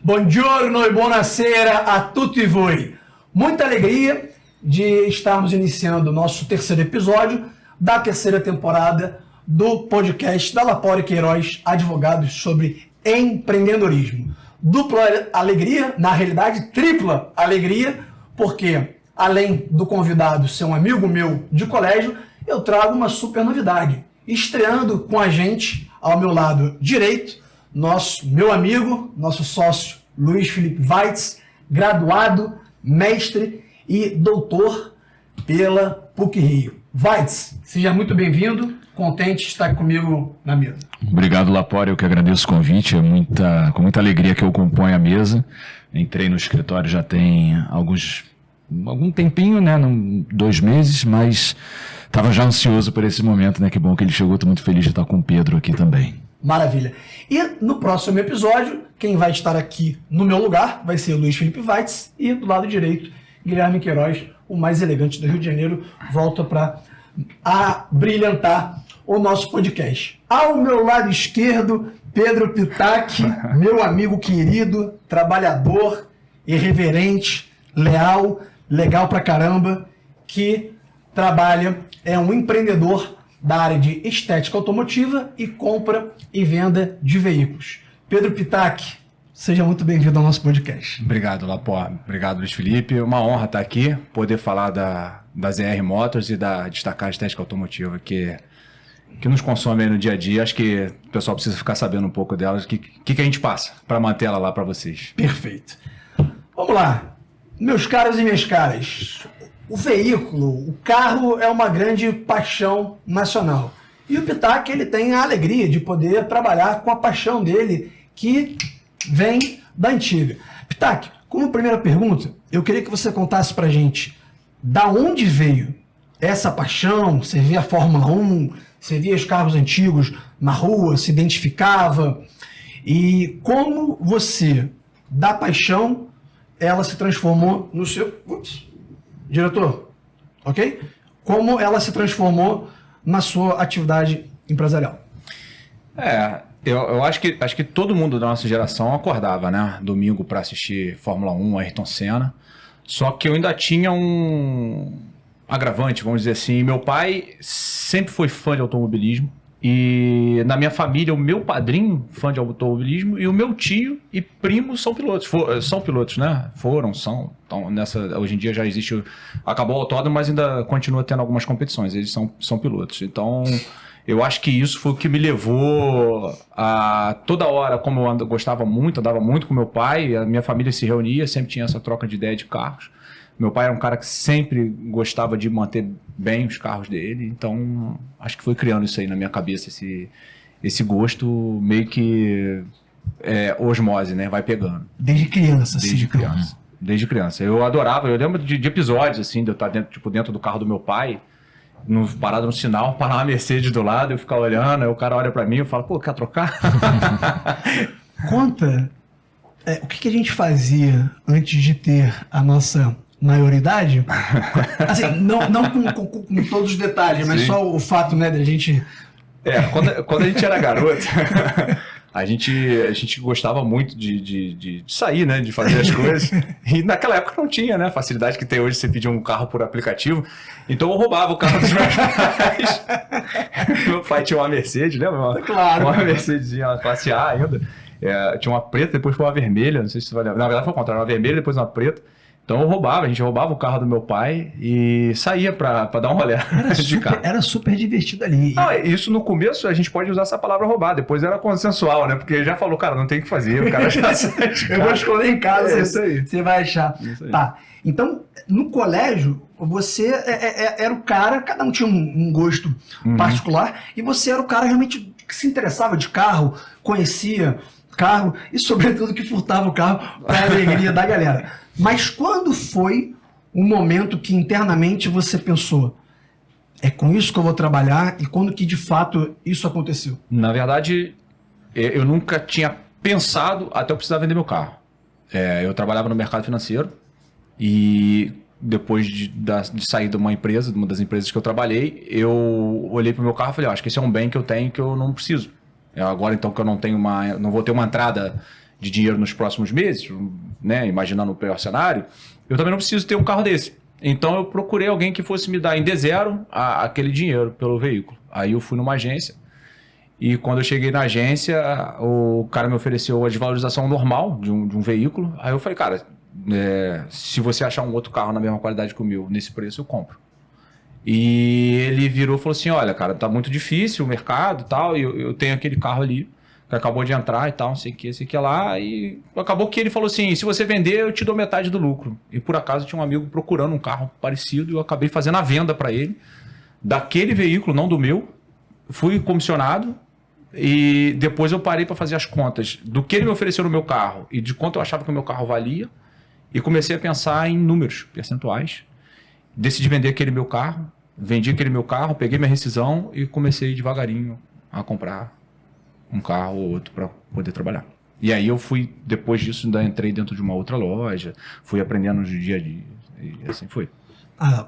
Buongiorno e buonasera a tutti voi. Muita alegria de estarmos iniciando o nosso terceiro episódio da terceira temporada do podcast da Lapori Queiroz Advogados sobre empreendedorismo. Dupla alegria, na realidade tripla alegria, porque além do convidado ser um amigo meu de colégio, eu trago uma super novidade. Estreando com a gente, ao meu lado direito, meu amigo, nosso sócio Luiz Felipe Weitz, graduado, mestre e doutor pela PUC-Rio. Weitz, seja muito bem-vindo, contente de estar comigo na mesa. Obrigado, Lapori, eu que agradeço o convite, com muita alegria que eu componho a mesa. Entrei no escritório já tem algum tempinho, né, 2 meses, mas estava já ansioso por esse momento, né, que bom que ele chegou, estou muito feliz de estar com o Pedro aqui também. Maravilha. E no próximo episódio, quem vai estar aqui no meu lugar vai ser o Luiz Felipe Weitz e do lado direito, Guilherme Queiroz, o mais elegante do Rio de Janeiro, volta para brilhantar o nosso podcast. Ao meu lado esquerdo, Pedro Pitac, meu amigo querido, trabalhador, irreverente, leal, legal pra caramba, que trabalha, é um empreendedor da área de estética automotiva e compra e venda de veículos. Pedro Pitac, seja muito bem-vindo ao nosso podcast. Obrigado, Lapor. Obrigado, Luiz Felipe. Uma honra estar aqui, poder falar da ZR Motors e da Destacar Estética Automotiva, que nos consome aí no dia a dia. Acho que o pessoal precisa ficar sabendo um pouco delas, o que a gente passa para manter ela lá para vocês. Perfeito. Vamos lá. Meus caros e minhas caras, o veículo, o carro é uma grande paixão nacional. E o Pitac, ele tem a alegria de poder trabalhar com a paixão dele, que vem da antiga. Pitac, como primeira pergunta, eu queria que você contasse pra gente da onde veio essa paixão. Você via a Fórmula 1, você via os carros antigos na rua, se identificava, e como você, da paixão, ela se transformou no seu... Diretor, ok? Como ela se transformou na sua atividade empresarial? Eu acho que todo mundo da nossa geração acordava, né? Domingo para assistir Fórmula 1, Ayrton Senna. Só que eu ainda tinha um agravante, vamos dizer assim. Meu pai sempre foi fã de automobilismo. E na minha família, o meu padrinho, fã de automobilismo, e o meu tio e primo são pilotos. São pilotos, né? São. Então, hoje em dia já existe... Acabou o autódromo, mas ainda continua tendo algumas competições. Eles são pilotos. Então, eu acho que isso foi o que me levou a... Toda hora, como eu andava muito com meu pai, a minha família se reunia, sempre tinha essa troca de ideia de carros. Meu pai era um cara que sempre gostava de manter bem os carros dele, então acho que foi criando isso aí na minha cabeça, esse gosto meio que osmose, né? Vai pegando. Desde criança, Desde criança. Eu adorava, eu lembro de episódios assim, de eu estar dentro do carro do meu pai, parado no sinal, parar uma Mercedes do lado, eu ficar olhando, aí o cara olha pra mim e fala, pô, quer trocar? Conta o que a gente fazia antes de ter a nossa maioridade, assim, não com todos os detalhes, mas só o fato, né, da gente... Quando a gente era garoto, a gente gostava muito de sair, né, de fazer as coisas, e naquela época não tinha, né, a facilidade que tem hoje, você pedir um carro por aplicativo, então eu roubava o carro dos meus pais. Meu pai tinha uma Mercedes, lembra? Claro. Uma Mercedesinha, uma classe A ainda, tinha uma preta, depois foi uma vermelha, não sei se você vai lembrar, na verdade foi o contrário, uma vermelha, depois uma preta. Então a gente roubava o carro do meu pai e saía pra dar uma olhada de carro. Era super divertido ali. Isso no começo a gente pode usar essa palavra roubar, depois era consensual, né? Porque já falou, cara, não tem o que fazer, o cara já sai de Eu vou escolher em casa, isso aí. Você vai achar. Tá, então no colégio você era o cara, cada um tinha um gosto particular, e você era o cara realmente que se interessava de carro, conhecia carro e sobretudo que furtava o carro para a alegria da galera. Mas quando foi o momento que internamente você pensou, é com isso que eu vou trabalhar, e quando que de fato isso aconteceu? Na verdade, eu nunca tinha pensado até eu precisar vender meu carro. Eu trabalhava no mercado financeiro e depois de sair de uma das empresas que eu trabalhei, eu olhei para o meu carro e falei, acho que esse é um bem que eu tenho que eu não preciso. Agora então que eu não vou ter uma entrada de dinheiro nos próximos meses, né, imaginando o pior cenário, eu também não preciso ter um carro desse. Então eu procurei alguém que fosse me dar em D0 aquele dinheiro pelo veículo. Aí eu fui numa agência e quando eu cheguei na agência, o cara me ofereceu a desvalorização normal de um veículo. Aí eu falei, cara, se você achar um outro carro na mesma qualidade que o meu, nesse preço eu compro. E ele virou e falou assim, olha, cara, tá muito difícil o mercado e tal, e eu tenho aquele carro ali que acabou de entrar e tal, não sei o que lá, e acabou que ele falou assim, se você vender, eu te dou metade do lucro. E por acaso tinha um amigo procurando um carro parecido, e eu acabei fazendo a venda para ele, daquele veículo, não do meu, fui comissionado, e depois eu parei para fazer as contas do que ele me ofereceu no meu carro, e de quanto eu achava que o meu carro valia, e comecei a pensar em números, percentuais, decidi vender aquele meu carro, vendi aquele meu carro, peguei minha rescisão e comecei devagarinho a comprar um carro ou outro para poder trabalhar. E aí eu fui, depois disso, ainda entrei dentro de uma outra loja, fui aprendendo no dia a dia, e assim foi.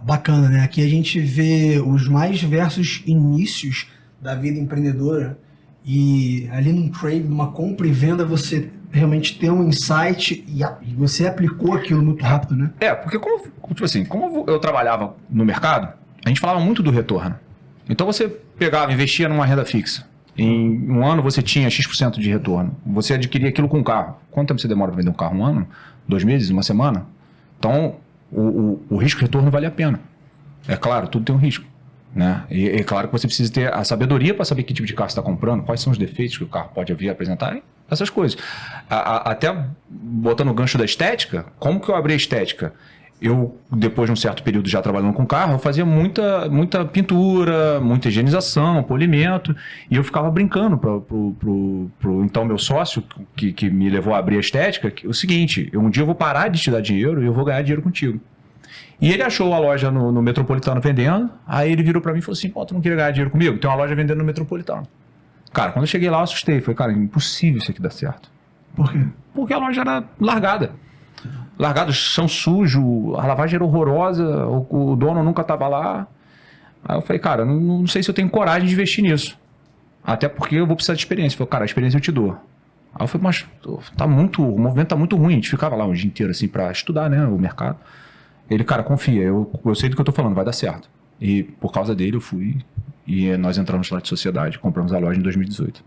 Bacana, né? Aqui a gente vê os mais diversos inícios da vida empreendedora e ali num trade, numa compra e venda, você realmente tem um insight e você aplicou aquilo muito rápido, né? Porque como eu trabalhava no mercado, a gente falava muito do retorno. Então você pegava, investia numa renda fixa. Em um ano você tinha X% de retorno. Você adquiria aquilo com um carro. Quanto tempo você demora para vender um carro? Um ano? 2 meses? Uma semana? Então, o risco-retorno vale a pena. É claro, tudo tem um risco. Né? E é claro que você precisa ter a sabedoria para saber que tipo de carro você está comprando, quais são os defeitos que o carro pode vir a apresentar, essas coisas. Até botando o gancho da estética, como que eu abri a estética? Eu, depois de um certo período já trabalhando com carro, eu fazia muita pintura, muita higienização, polimento, e eu ficava brincando pro então meu sócio, que me levou a abrir a estética, que, o seguinte, um dia eu vou parar de te dar dinheiro e eu vou ganhar dinheiro contigo. E ele achou a loja no Metropolitano vendendo, aí ele virou pra mim e falou assim, pô, tu não queria ganhar dinheiro comigo? Tem uma loja vendendo no Metropolitano. Cara, quando eu cheguei lá eu assustei, falei, cara, impossível isso aqui dar certo. Por quê? Porque a loja era largada. Largado, chão sujo, a lavagem era horrorosa, o dono nunca estava lá. Aí eu falei, cara, não sei se eu tenho coragem de investir nisso. Até porque eu vou precisar de experiência. Eu falei, cara, a experiência eu te dou. Aí eu falei, mas o movimento tá muito ruim. A gente ficava lá um dia inteiro assim para estudar, né, o mercado. Ele, cara, confia, eu sei do que eu tô falando, vai dar certo. E por causa dele eu fui e nós entramos lá de sociedade, compramos a loja em 2018.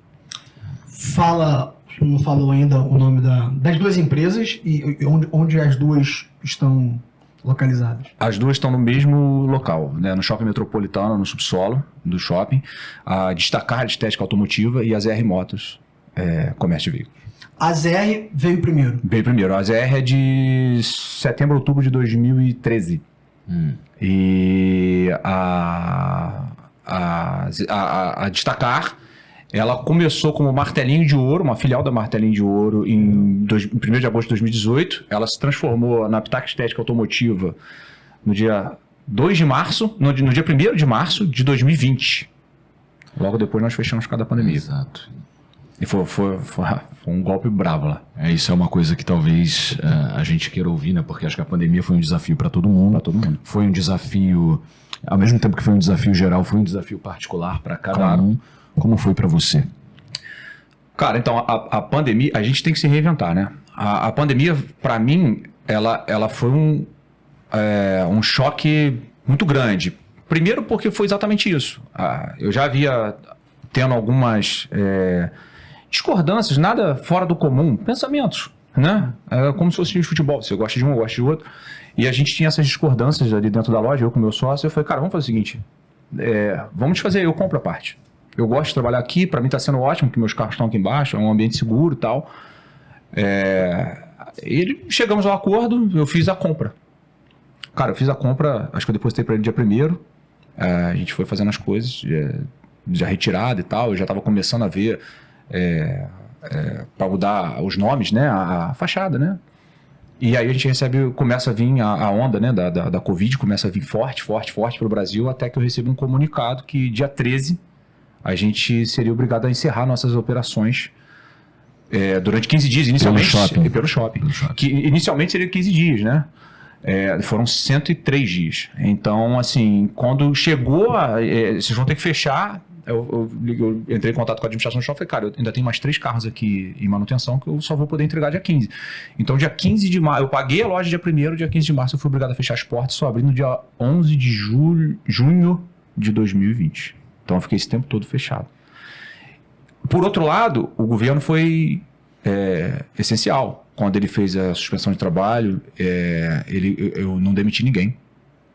Não falou ainda o nome das duas empresas e onde as duas estão localizadas? As duas estão no mesmo local, né? No Shopping Metropolitano, no subsolo do shopping. A Destacar de Estética Automotiva e a ZR Motos, Comércio de Veículos. A ZR veio primeiro? Veio primeiro. A ZR é de setembro, outubro de 2013. E a Destacar, ela começou como Martelinho de Ouro, uma filial da Martelinho de Ouro, em 1º de agosto de 2018. Ela se transformou na Pitac Estética Automotiva no dia 2 de março, no dia 1º de março de 2020. Logo depois nós fechamos por causa da pandemia. Exato. E foi um golpe bravo lá. Isso é uma coisa que talvez a gente queira ouvir, né? Porque acho que a pandemia foi um desafio para todo mundo. Para todo mundo. Foi um desafio, ao mesmo tempo que foi um desafio geral, foi um desafio particular para cada um. Como foi para você? Cara, então, a pandemia, a gente tem que se reinventar, né? A pandemia, para mim, ela foi um choque muito grande. Primeiro porque foi exatamente isso. Eu já havia tendo algumas discordâncias, nada fora do comum, pensamentos, né? Como se fosse de futebol, você gosta de um, eu gosto de outro. E a gente tinha essas discordâncias ali dentro da loja, eu com meu sócio, eu falei, cara, vamos fazer o seguinte, vamos fazer, eu compro a parte. Eu gosto de trabalhar aqui, para mim está sendo ótimo, porque meus carros estão aqui embaixo, é um ambiente seguro e tal. Chegamos ao acordo, eu fiz a compra. Cara, eu fiz a compra, acho que eu depositei para ele dia 1º. A gente foi fazendo as coisas, já retirada e tal, eu já estava começando a ver para mudar os nomes, né, a fachada, né. E aí a gente começa a vir a onda, né, da Covid, começa a vir forte para o Brasil, até que eu recebo um comunicado que dia 13 a gente seria obrigado a encerrar nossas operações durante 15 dias, inicialmente. Pelo shopping. Que inicialmente seria 15 dias, né? Foram 103 dias. Então, assim, quando chegou, vocês vão ter que fechar Eu entrei em contato com a administração do shopping e falei, cara, eu ainda tenho mais 3 carros aqui em manutenção que eu só vou poder entregar dia 15. Então, dia 15 de março, eu paguei a loja dia 1º, dia 15 de março eu fui obrigado a fechar as portas, só abrindo dia 11 de junho de 2020. Então, eu fiquei esse tempo todo fechado. Por outro lado, o governo foi essencial. Quando ele fez a suspensão de trabalho, eu não demiti ninguém.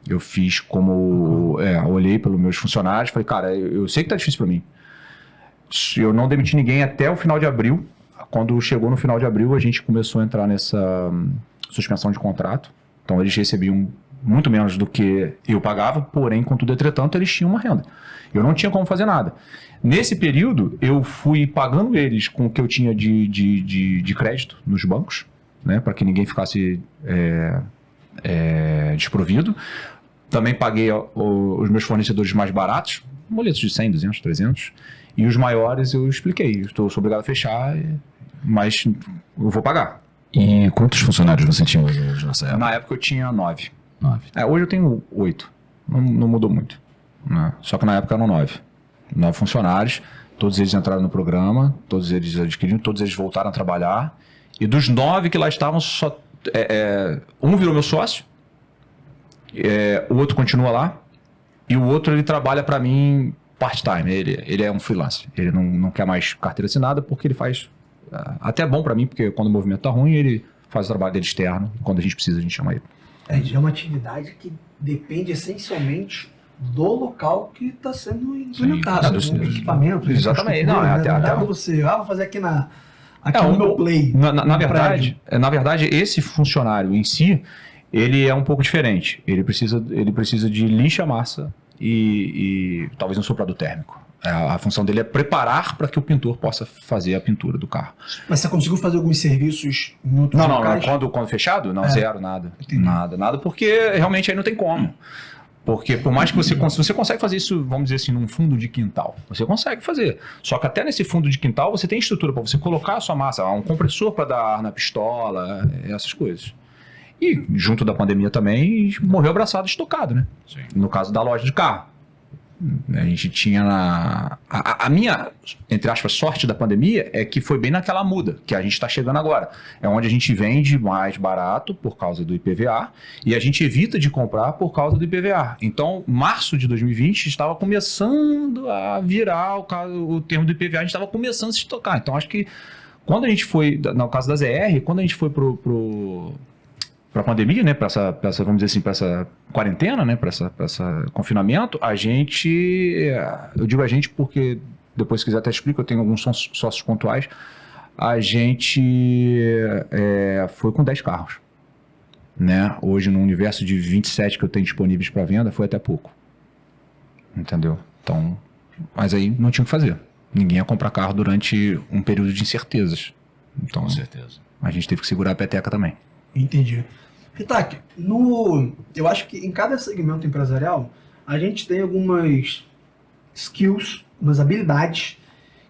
Eu fiz como... olhei pelos meus funcionários, falei, cara, eu sei que tá difícil para mim. Eu não demiti ninguém até o final de abril. Quando chegou no final de abril, a gente começou a entrar nessa suspensão de contrato. Então, eles recebiam muito menos do que eu pagava, porém, contudo, entretanto, eles tinham uma renda. Eu não tinha como fazer nada. Nesse período, eu fui pagando eles com o que eu tinha de crédito nos bancos, né, para que ninguém ficasse desprovido. Também paguei os meus fornecedores mais baratos, boletos de 100, 200, 300. E os maiores eu expliquei. Sou obrigado a fechar, mas eu vou pagar. E quantos funcionários você tinha hoje nessa época? Na época eu tinha 9. Hoje eu tenho 8. Não mudou muito. Né? Só que na época eram 9. 9 funcionários. Todos eles entraram no programa, todos eles adquiriram, todos eles voltaram a trabalhar. E dos 9 que lá estavam, só um virou meu sócio. O outro continua lá e o outro ele trabalha para mim part-time, ele é um freelancer, ele não quer mais carteira assinada porque ele faz, até bom para mim, porque quando o movimento tá ruim ele faz o trabalho dele externo e quando a gente precisa a gente chama ele. É uma atividade que depende essencialmente do local que está sendo implementado, do equipamento. Exatamente, não, até você, vou fazer aqui no meu play. Na verdade, esse funcionário em si, ele é um pouco diferente. Ele precisa de lixa-massa e talvez um soprador térmico. A função dele é preparar para que o pintor possa fazer a pintura do carro. Mas você conseguiu fazer alguns serviços em outros locais? Não. Quando fechado? Não, zero, nada. Nada, porque realmente aí não tem como. Porque por mais que você consegue fazer isso, vamos dizer assim, num fundo de quintal. Você consegue fazer. Só que até nesse fundo de quintal você tem estrutura para você colocar a sua massa, um compressor para dar ar na pistola, essas coisas. E junto da pandemia também, morreu abraçado, estocado, né? Sim. No caso da loja de carro. A gente tinha a minha, entre aspas, sorte da pandemia é que foi bem naquela muda que a gente está chegando agora. É onde a gente vende mais barato por causa do IPVA e a gente evita de comprar por causa do IPVA. Então, março de 2020 estava começando a virar o termo do IPVA, a gente estava começando a se estocar. Então, acho que quando a gente foi, no caso da ZR, quando a gente foi para a pandemia, né, para essa, vamos dizer assim, para essa quarentena, né, para essa confinamento, eu digo a gente porque depois se quiser até explico, eu tenho alguns sócios pontuais, a gente foi com 10 carros, né, hoje no universo de 27 que eu tenho disponíveis para venda, foi até pouco, entendeu? Então, mas aí não tinha o que fazer, ninguém ia comprar carro durante um período de incertezas, então, com certeza, a gente teve que segurar a peteca também. Entendi. Ritak, eu acho que em cada segmento empresarial, a gente tem algumas skills, umas habilidades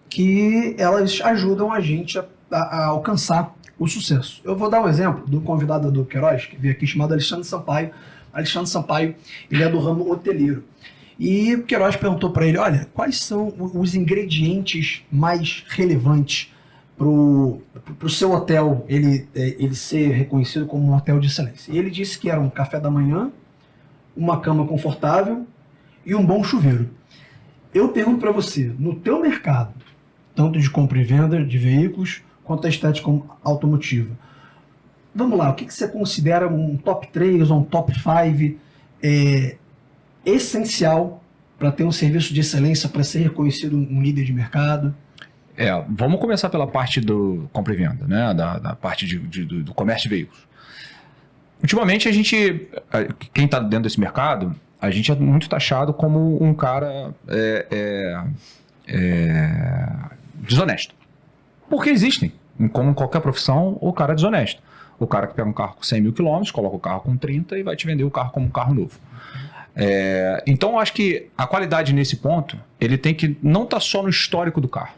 que elas ajudam a gente a alcançar o sucesso. Eu vou dar um exemplo do convidado do Queiroz, que veio aqui, chamado Alexandre Sampaio. Alexandre Sampaio, ele é do ramo hoteleiro. E o Queiroz perguntou para ele, olha, quais são os ingredientes mais relevantes para o seu hotel ele ser reconhecido como um hotel de excelência. E ele disse que era um café da manhã, uma cama confortável e um bom chuveiro. Eu pergunto para você, no teu mercado, tanto de compra e venda de veículos, quanto a estética automotiva, vamos lá, o que você considera um top 3 ou um top 5 essencial para ter um serviço de excelência, para ser reconhecido um líder de mercado? Vamos começar pela parte do compra e venda, né? Da parte do comércio de veículos. Ultimamente, quem está dentro desse mercado, a gente é muito taxado como um cara desonesto. Porque existem, como em qualquer profissão, o cara desonesto. O cara que pega um carro com 100 mil quilômetros, coloca o carro com 30 e vai te vender o carro como um carro novo. Então, eu acho que a qualidade nesse ponto, ele tem que não estar só no histórico do carro,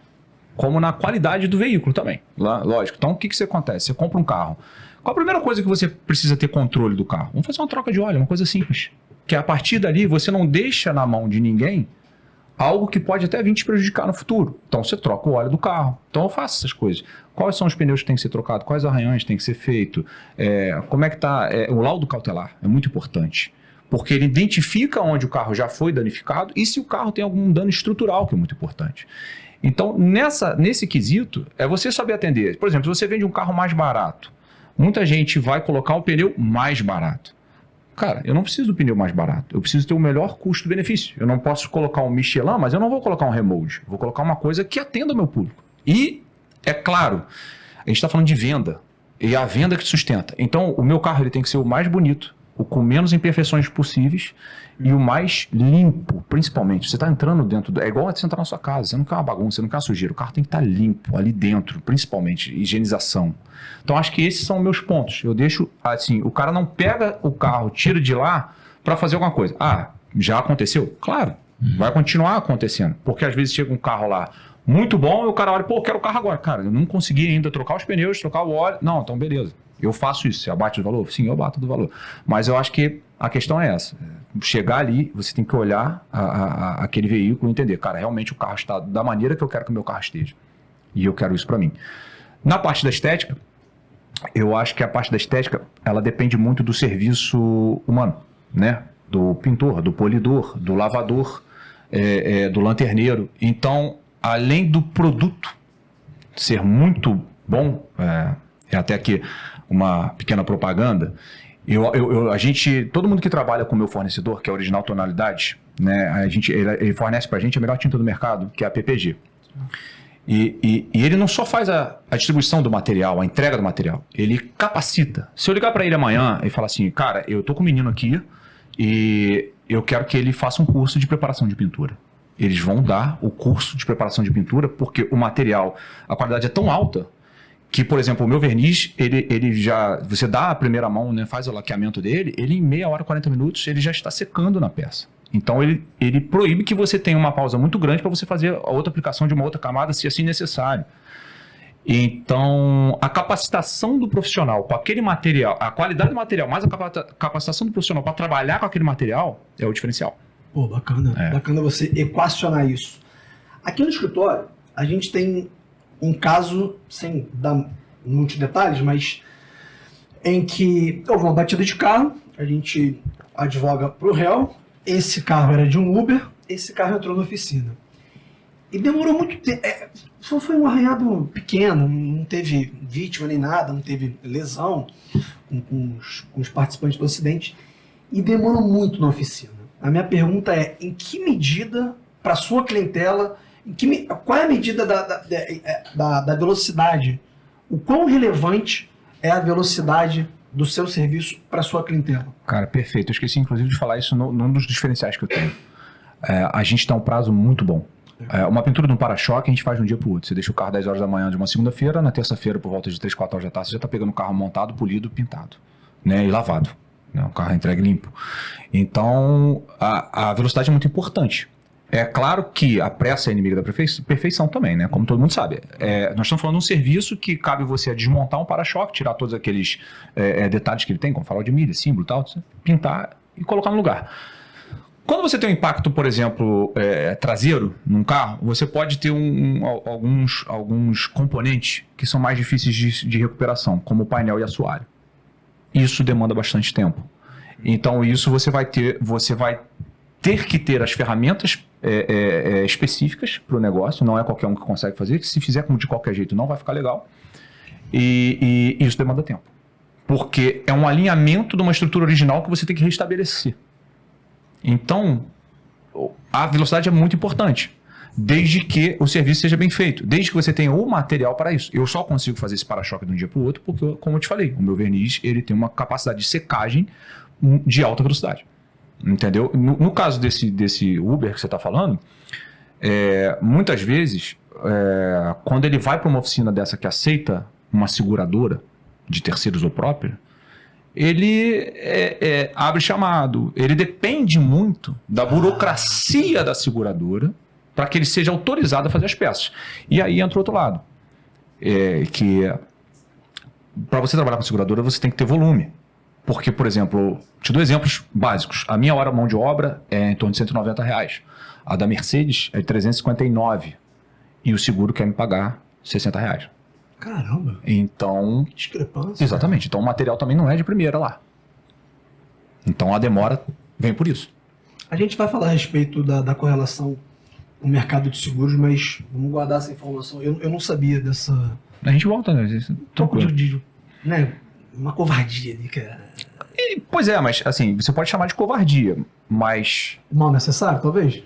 como na qualidade do veículo também, lógico. Então, o que acontece? Você compra um carro. Qual a primeira coisa que você precisa ter controle do carro? Vamos fazer uma troca de óleo, uma coisa simples. Que a partir dali, você não deixa na mão de ninguém algo que pode até vir te prejudicar no futuro. Então você troca o óleo do carro. Então eu faço essas coisas. Quais são os pneus que tem que ser trocados? Quais arranhões tem que ser feito? Como é que está? O laudo cautelar é muito importante. Porque ele identifica onde o carro já foi danificado e se o carro tem algum dano estrutural, que é muito importante. Então, nesse quesito, é você saber atender. Por exemplo, se você vende um carro mais barato, muita gente vai colocar um pneu mais barato. Cara, eu não preciso do pneu mais barato. Eu preciso ter o melhor custo-benefício. Eu não posso colocar um Michelin, mas eu não vou colocar um Remold. Eu vou colocar uma coisa que atenda o meu público. E, é claro, a gente está falando de venda. E é a venda que sustenta. Então, o meu carro ele tem que ser o mais bonito, o com menos imperfeições possíveis e o mais limpo, principalmente. Você está entrando dentro... É igual você entrar na sua casa. Você não quer uma bagunça, você não quer uma sujeira. O carro tem que estar limpo ali dentro, principalmente. Higienização. Então, acho que esses são meus pontos. Eu deixo, assim, o cara não pega o carro, tira de lá para fazer alguma coisa. Ah, já aconteceu? Claro, vai continuar acontecendo. Porque às vezes chega um carro lá muito bom e o cara olha, pô, eu quero o carro agora. Cara, eu não consegui ainda trocar os pneus, trocar o óleo. Não, então beleza. Eu faço isso. Você abate do valor? Sim, eu bato do valor. Mas eu acho que a questão é essa. Chegar ali, você tem que olhar aquele veículo e entender, cara, realmente o carro está da maneira que eu quero que o meu carro esteja. E eu quero isso para mim. Na parte da estética, eu acho que a parte da estética, ela depende muito do serviço humano, né? Do pintor, do polidor, do lavador, do lanterneiro. Então, além do produto ser muito bom, até aqui uma pequena propaganda, todo mundo que trabalha com o meu fornecedor, que é a Original Tonalidade, né? Ele fornece pra gente a melhor tinta do mercado, que é a PPG. E ele não só faz a distribuição do material, a entrega do material, ele capacita. Se eu ligar para ele amanhã e falar assim, cara, eu tô com um menino aqui e eu quero que ele faça um curso de preparação de pintura. Eles vão dar o curso de preparação de pintura porque o material, a qualidade é tão alta que, por exemplo, o meu verniz, ele já, você dá a primeira mão, né, faz o laqueamento dele, ele em meia hora, 40 minutos, ele já está secando na peça. Então, ele proíbe que você tenha uma pausa muito grande para você fazer a outra aplicação de uma outra camada, se assim necessário. Então, a capacitação do profissional com aquele material, a qualidade do material, mais a capacitação do profissional para trabalhar com aquele material é o diferencial. Pô, bacana. Bacana você equacionar isso. Aqui no escritório, a gente tem um caso, sem dar muitos detalhes, mas em que houve uma batida de carro, a gente advoga para o réu. Esse carro era de um Uber, esse carro entrou na oficina. E demorou muito tempo. Só foi um arranhado pequeno, não teve vítima nem nada, não teve lesão com os participantes do acidente. E demorou muito na oficina. A minha pergunta é, em que medida, para a sua clientela, qual é a medida da velocidade? O quão relevante é a velocidade do seu serviço para a sua clientela? Cara, perfeito. Eu esqueci, inclusive, de falar isso num dos diferenciais que eu tenho. A gente tem um prazo muito bom. Uma pintura de um para-choque a gente faz de um dia para o outro. Você deixa o carro 10 horas da manhã de uma segunda-feira, na terça-feira, por volta de 3, 4 horas da tarde, você já está pegando o carro montado, polido, pintado, né, e lavado. Né, o carro é entregue limpo. Então, a velocidade é muito importante. É claro que a pressa é inimiga da perfeição também, né? Como todo mundo sabe. Nós estamos falando de um serviço que cabe você a desmontar um para-choque, tirar todos aqueles detalhes que ele tem, como farol de milha, símbolo e tal, pintar e colocar no lugar. Quando você tem um impacto, por exemplo, traseiro num carro, você pode ter alguns componentes que são mais difíceis de recuperação, como o painel e assoalho. Isso demanda bastante tempo. Então, isso você vai ter que ter as ferramentas específicas para o negócio, não é qualquer um que consegue fazer, se fizer de qualquer jeito não vai ficar legal, e isso demanda tempo, porque é um alinhamento de uma estrutura original que você tem que restabelecer. Então, a velocidade é muito importante, desde que o serviço seja bem feito, desde que você tenha o material para isso. Eu só consigo fazer esse para-choque de um dia para o outro porque, como eu te falei, o meu verniz ele tem uma capacidade de secagem de alta velocidade. Entendeu? No caso desse Uber que você está falando, muitas vezes, quando ele vai para uma oficina dessa que aceita uma seguradora de terceiros ou própria, ele abre chamado, ele depende muito da burocracia da seguradora para que ele seja autorizado a fazer as peças. E aí entra o outro lado, que para você trabalhar com seguradora, você tem que ter volume. Porque, por exemplo, te dou exemplos básicos. A minha hora mão de obra é em torno de R$190. A da Mercedes é de 359. E o seguro quer me pagar R$60. Caramba. Então... Discrepância. Exatamente. Então o material também não é de primeira lá. Então a demora vem por isso. A gente vai falar a respeito da correlação com o mercado de seguros, mas vamos guardar essa informação. Eu não sabia dessa... A gente volta, né? Pouco né? Uma covardia ali, cara. Pois é, mas assim, você pode chamar de covardia, mas... Mal necessário, talvez?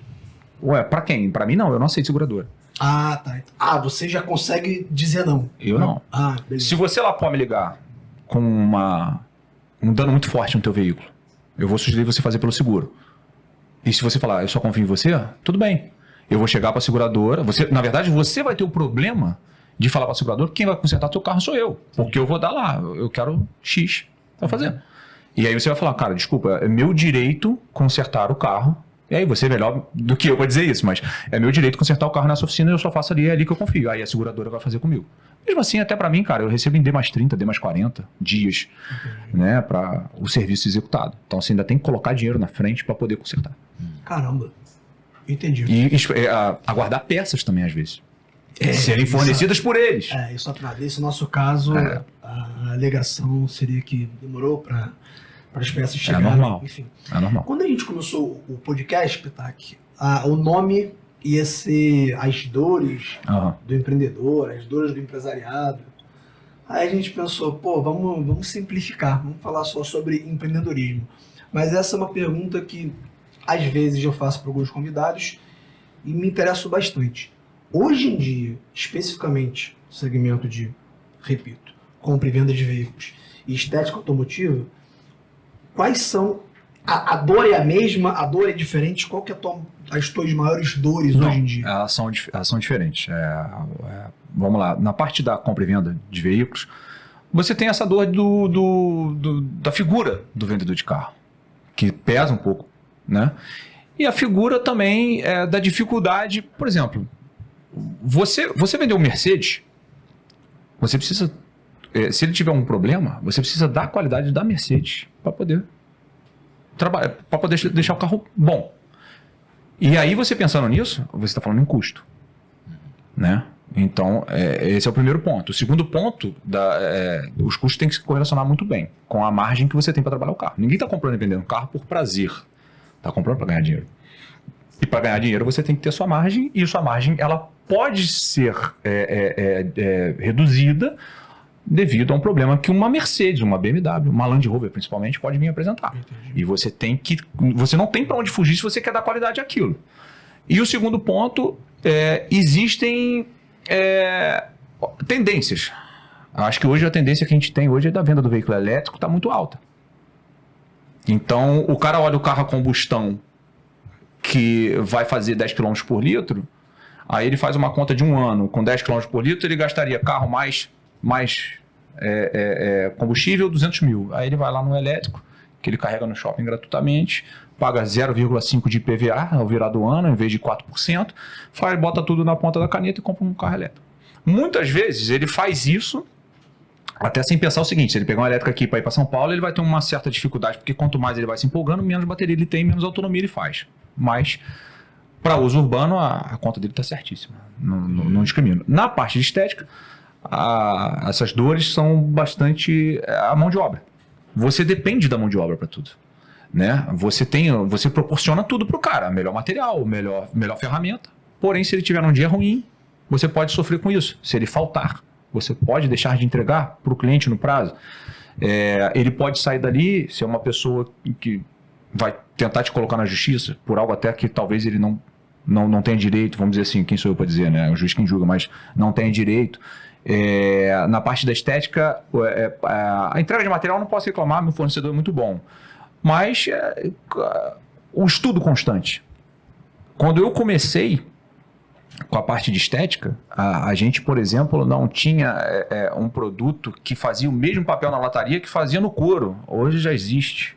Ué, pra quem? Pra mim não, eu não aceito seguradora. Ah, tá. Ah, você já consegue dizer não. Eu não. Ah, beleza. Se você lá pode me ligar com um dano muito forte no teu veículo, eu vou sugerir você fazer pelo seguro. E se você falar, eu só confio em você, tudo bem. Eu vou chegar pra seguradora, na verdade, você vai ter o problema de falar pra seguradora que quem vai consertar teu carro sou eu. Porque eu vou dar lá, eu quero X pra fazer. E aí você vai falar, cara, desculpa, é meu direito consertar o carro. E aí você é melhor do que eu pra dizer isso, mas é meu direito consertar o carro nessa oficina e eu só faço ali, é ali que eu confio. Aí a seguradora vai fazer comigo. Mesmo assim, até pra mim, cara, eu recebo em D mais 30, D mais 40 dias, né, pra o serviço executado. Então você ainda tem que colocar dinheiro na frente pra poder consertar. Caramba. Entendi. E aguardar peças também, às vezes. Serem fornecidas por eles. Isso atrás. Nesse nosso caso, a alegação seria que demorou para as peças chegarem. É normal. Enfim. É normal. Quando a gente começou o podcast, Pitac, o nome ia ser As Dores do Empreendedor, As Dores do Empresariado. Aí a gente pensou, pô, vamos simplificar, vamos falar só sobre empreendedorismo. Mas essa é uma pergunta que às vezes eu faço para alguns convidados e me interessa bastante. Hoje em dia, especificamente no segmento de, repito, compra e venda de veículos e estética automotiva, quais são... A dor é a mesma? A dor é diferente? Qual que é as tuas maiores dores hoje em dia? Elas são diferentes. Vamos lá, na parte da compra e venda de veículos, você tem essa dor da figura do vendedor de carro, que pesa um pouco, né? E a figura também da dificuldade, por exemplo, você vendeu um Mercedes, você precisa, se ele tiver um problema, você precisa da qualidade da Mercedes para poder trabalhar, para poder deixar o carro bom. E aí você pensando nisso, você está falando em custo, né? Então, esse é o primeiro ponto. O segundo ponto, os custos têm que se correlacionar muito bem com a margem que você tem para trabalhar o carro. Ninguém está comprando e vendendo um carro por prazer. Está comprando para ganhar dinheiro. E para ganhar dinheiro você tem que ter sua margem, e sua margem ela pode ser reduzida devido a um problema que uma Mercedes, uma BMW, uma Land Rover principalmente pode vir apresentar. Entendi. E você não tem para onde fugir se você quer dar qualidade àquilo. E o segundo ponto, existem tendências. Acho que hoje a tendência que a gente tem hoje é da venda do veículo elétrico está muito alta. Então o cara olha o carro a combustão que vai fazer 10 km por litro, aí ele faz uma conta de um ano, com 10 km por litro ele gastaria carro mais combustível, 200 mil. Aí ele vai lá no elétrico, que ele carrega no shopping gratuitamente, paga 0,5% de IPVA ao virar do ano, em vez de 4%, bota tudo na ponta da caneta e compra um carro elétrico. Muitas vezes ele faz isso até sem pensar o seguinte: se ele pegar um elétrico aqui para ir para São Paulo, ele vai ter uma certa dificuldade, porque quanto mais ele vai se empolgando, menos bateria ele tem, menos autonomia ele faz. Mas para uso urbano, a conta dele está certíssima, não discrimina. Na parte de estética, essas dores são bastante a mão de obra. Você depende da mão de obra para tudo, né? Você proporciona tudo para o cara, melhor material, melhor ferramenta. Porém, se ele tiver um dia ruim, você pode sofrer com isso. Se ele faltar, você pode deixar de entregar para o cliente no prazo. Ele pode sair dali, ser uma pessoa que vai tentar te colocar na justiça por algo até que talvez ele não tenha direito, vamos dizer assim, quem sou eu para dizer, né? O juiz quem julga, mas não tenha direito. Na parte da estética, a entrega de material não posso reclamar, meu fornecedor é muito bom, mas o estudo constante. Quando eu comecei com a parte de estética, a gente, por exemplo, não tinha um produto que fazia o mesmo papel na lataria que fazia no couro. Hoje já existe.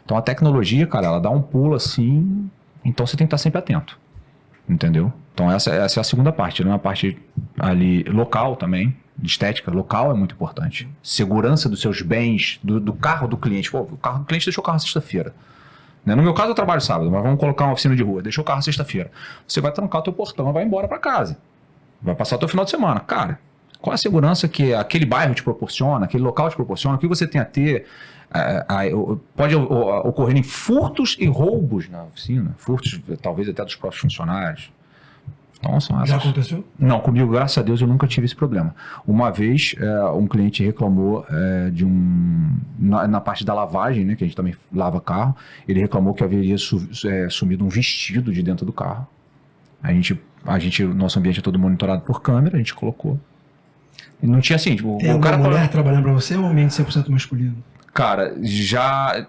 Então a tecnologia, cara, ela dá um pulo assim, então você tem que estar sempre atento. Entendeu? Então essa é a segunda parte, né? A parte ali local também, de estética local é muito importante. Segurança dos seus bens, do carro do cliente. Pô, o carro do cliente deixou o carro sexta-feira. Né? No meu caso, eu trabalho sábado, mas vamos colocar uma oficina de rua. Deixou o carro sexta-feira. Você vai trancar o teu portão e vai embora para casa. Vai passar o teu final de semana. Cara, qual a segurança que aquele bairro te proporciona, aquele local te proporciona? O que você tem a ter? Pode ocorrerem furtos e roubos na oficina. Furtos, talvez até dos próprios funcionários. Então, Já aconteceu? Não, comigo, graças a Deus, eu nunca tive esse problema. Uma vez, um cliente reclamou na parte da lavagem, né, que a gente também lava carro, ele reclamou que haveria sumido um vestido de dentro do carro. Nosso ambiente é todo monitorado por câmera, a gente colocou. E não tinha assim, tipo... Tem alguma mulher trabalhando para você ou um ambiente 100% masculino? Cara, já...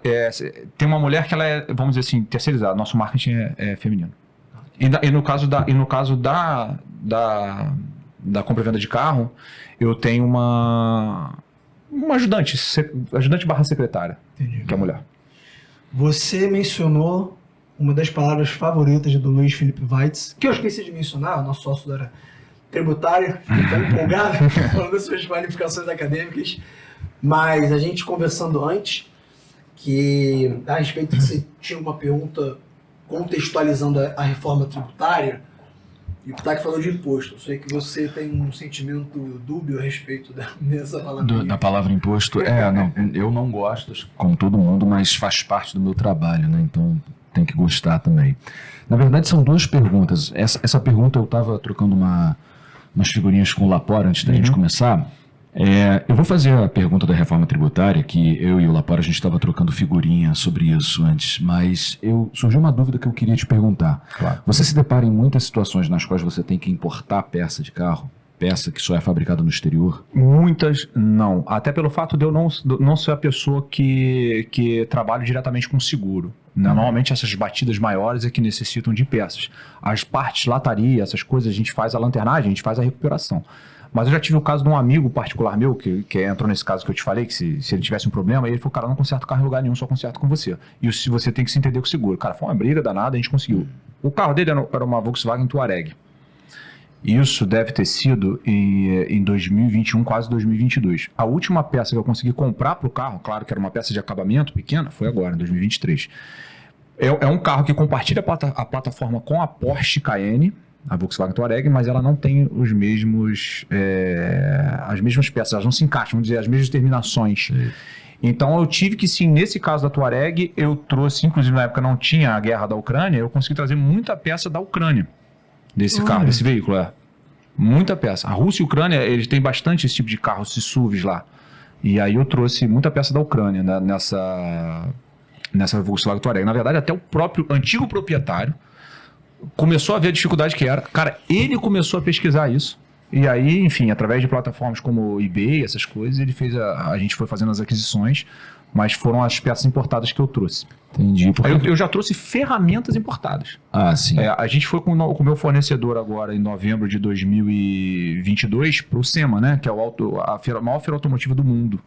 tem uma mulher que ela é, vamos dizer assim, terceirizada. Nosso marketing é feminino. E no caso da compra e venda de carro, eu tenho uma ajudante barra secretária. Entendi. Que é a mulher. Você mencionou uma das palavras favoritas do Luiz Felipe Weitz, que eu esqueci de mencionar, o nosso sócio da área tributária, fiquei tão empolgado falando das suas qualificações acadêmicas, mas a gente conversando antes, que a respeito de você tinha uma pergunta contextualizando a reforma tributária, e o Pitac falou de imposto. Eu sei que você tem um sentimento dúbio a respeito dessa palavra. Da palavra imposto? Não, eu não gosto, como todo mundo, mas faz parte do meu trabalho, né? Então tem que gostar também. Na verdade, são duas perguntas. Essa pergunta eu estava trocando umas figurinhas com o Lapor antes da gente começar. Eu vou fazer a pergunta da reforma tributária, que eu e o Lapor a gente estava trocando figurinha sobre isso antes, mas surgiu uma dúvida que eu queria te perguntar. Claro. Você se depara em muitas situações nas quais você tem que importar peça de carro, peça que só é fabricada no exterior? Muitas não. Até pelo fato de eu não ser a pessoa que trabalha diretamente com seguro. Normalmente essas batidas maiores é que necessitam de peças. As partes, lataria, essas coisas, a gente faz a lanternagem, a gente faz a recuperação. Mas eu já tive o caso de um amigo particular meu, que entrou nesse caso que eu te falei, que se ele tivesse um problema, ele falou, cara, eu não conserto o carro em lugar nenhum, só conserto com você. E se você tem que se entender com o seguro. Cara, foi uma briga danada, a gente conseguiu. O carro dele era uma Volkswagen Touareg. Isso deve ter sido em 2021, quase 2022. A última peça que eu consegui comprar para o carro, claro que era uma peça de acabamento pequena, foi agora, em 2023. É um carro que compartilha a plataforma com a Porsche Cayenne, a Volkswagen Touareg, mas ela não tem as mesmas peças, elas não se encaixam, vamos dizer, as mesmas terminações. Sim. Então eu tive que, sim, nesse caso da Touareg, eu trouxe, inclusive na época não tinha a guerra da Ucrânia, eu consegui trazer muita peça da Ucrânia, desse carro, desse veículo, muita peça. A Rússia e a Ucrânia, eles têm bastante esse tipo de carros, esses SUVs lá. E aí eu trouxe muita peça da Ucrânia, né, nessa Volkswagen Touareg. Na verdade, até o próprio antigo proprietário começou a ver a dificuldade que era. Cara, ele começou a pesquisar isso. E aí, enfim, através de plataformas como o eBay, essas coisas, ele fez a gente foi fazendo as aquisições, mas foram as peças importadas que eu trouxe. Entendi. Eu já trouxe ferramentas importadas. Ah, sim. A gente foi com o meu fornecedor agora em novembro de 2022 para o SEMA, né? Que é a maior feira automotiva do mundo.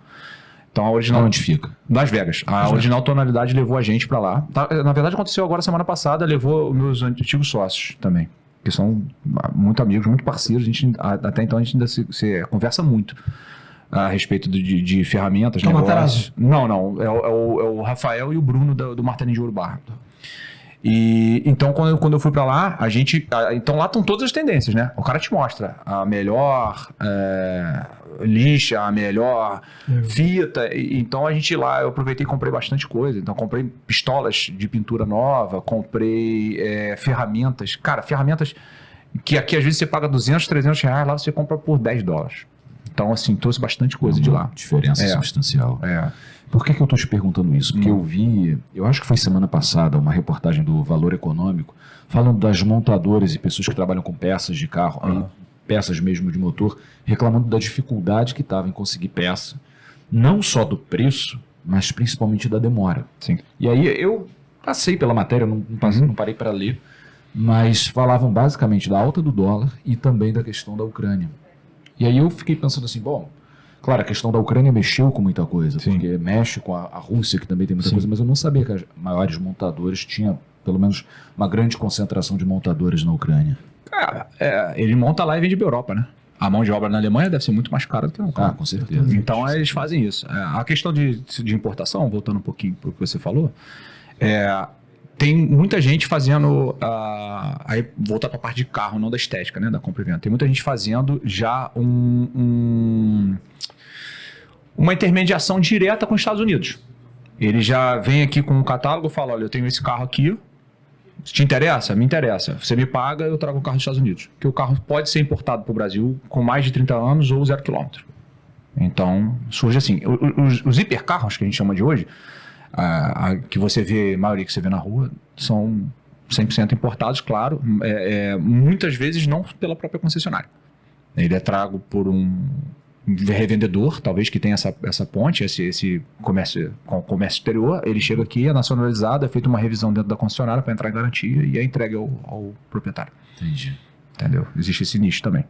Então a original... Onde fica? Las Vegas. A original Tonalidade levou a gente para lá. Na verdade aconteceu agora semana passada, levou meus antigos sócios também, que são muito amigos, muito parceiros. Até então a gente ainda se conversa muito a respeito de ferramentas, negócios. Não. É o Rafael e o Bruno do Martelinho de Ouro Barra. E então quando eu fui para lá, então lá estão todas as tendências, né? O cara te mostra a melhor lixa, a melhor fita. Então a gente lá, eu aproveitei e comprei bastante coisa. Então comprei pistolas de pintura nova, comprei ferramentas. Cara, ferramentas que aqui às vezes você paga 200, 300 reais, lá você compra por $10. Então assim, trouxe bastante coisa de lá. Diferença substancial. Por que eu estou te perguntando isso? Porque eu acho que foi semana passada, uma reportagem do Valor Econômico, falando das montadoras e pessoas que trabalham com peças de carro, peças mesmo de motor, reclamando da dificuldade que estava em conseguir peça, não só do preço, mas principalmente da demora. Sim. E aí eu passei pela matéria, não parei para ler, mas falavam basicamente da alta do dólar e também da questão da Ucrânia. E aí eu fiquei pensando assim, bom... Claro, a questão da Ucrânia mexeu com muita coisa, porque mexe com a Rússia, que também tem muita coisa, mas eu não sabia que as maiores montadoras tinham, pelo menos, uma grande concentração de montadores na Ucrânia. Cara, ele monta lá e vende para a Europa, né? A mão de obra na Alemanha deve ser muito mais cara do que no carro. Com certeza. Então eles fazem isso. A questão de importação, voltando um pouquinho para o que você falou, tem muita gente fazendo. Aí voltar para a parte de carro, não da estética, né? Da compra e venda. Tem muita gente fazendo já uma intermediação direta com os Estados Unidos. Ele já vem aqui com um catálogo e fala: olha, eu tenho esse carro aqui. Te interessa? Me interessa. Você me paga, eu trago o carro dos Estados Unidos. Porque o carro pode ser importado para o Brasil com mais de 30 anos ou 0 km. Então, surge assim. Os hipercarros, que a gente chama de hoje, que você vê, a maioria que você vê na rua, são 100% importados, claro. Muitas vezes não pela própria concessionária. Ele é trago por um revendedor, talvez, que tenha essa ponte, esse comércio com o comércio exterior. Ele chega aqui, é nacionalizado, é feita uma revisão dentro da concessionária para entrar em garantia e é entregue ao proprietário. Entendi. Entendeu? Existe esse nicho também.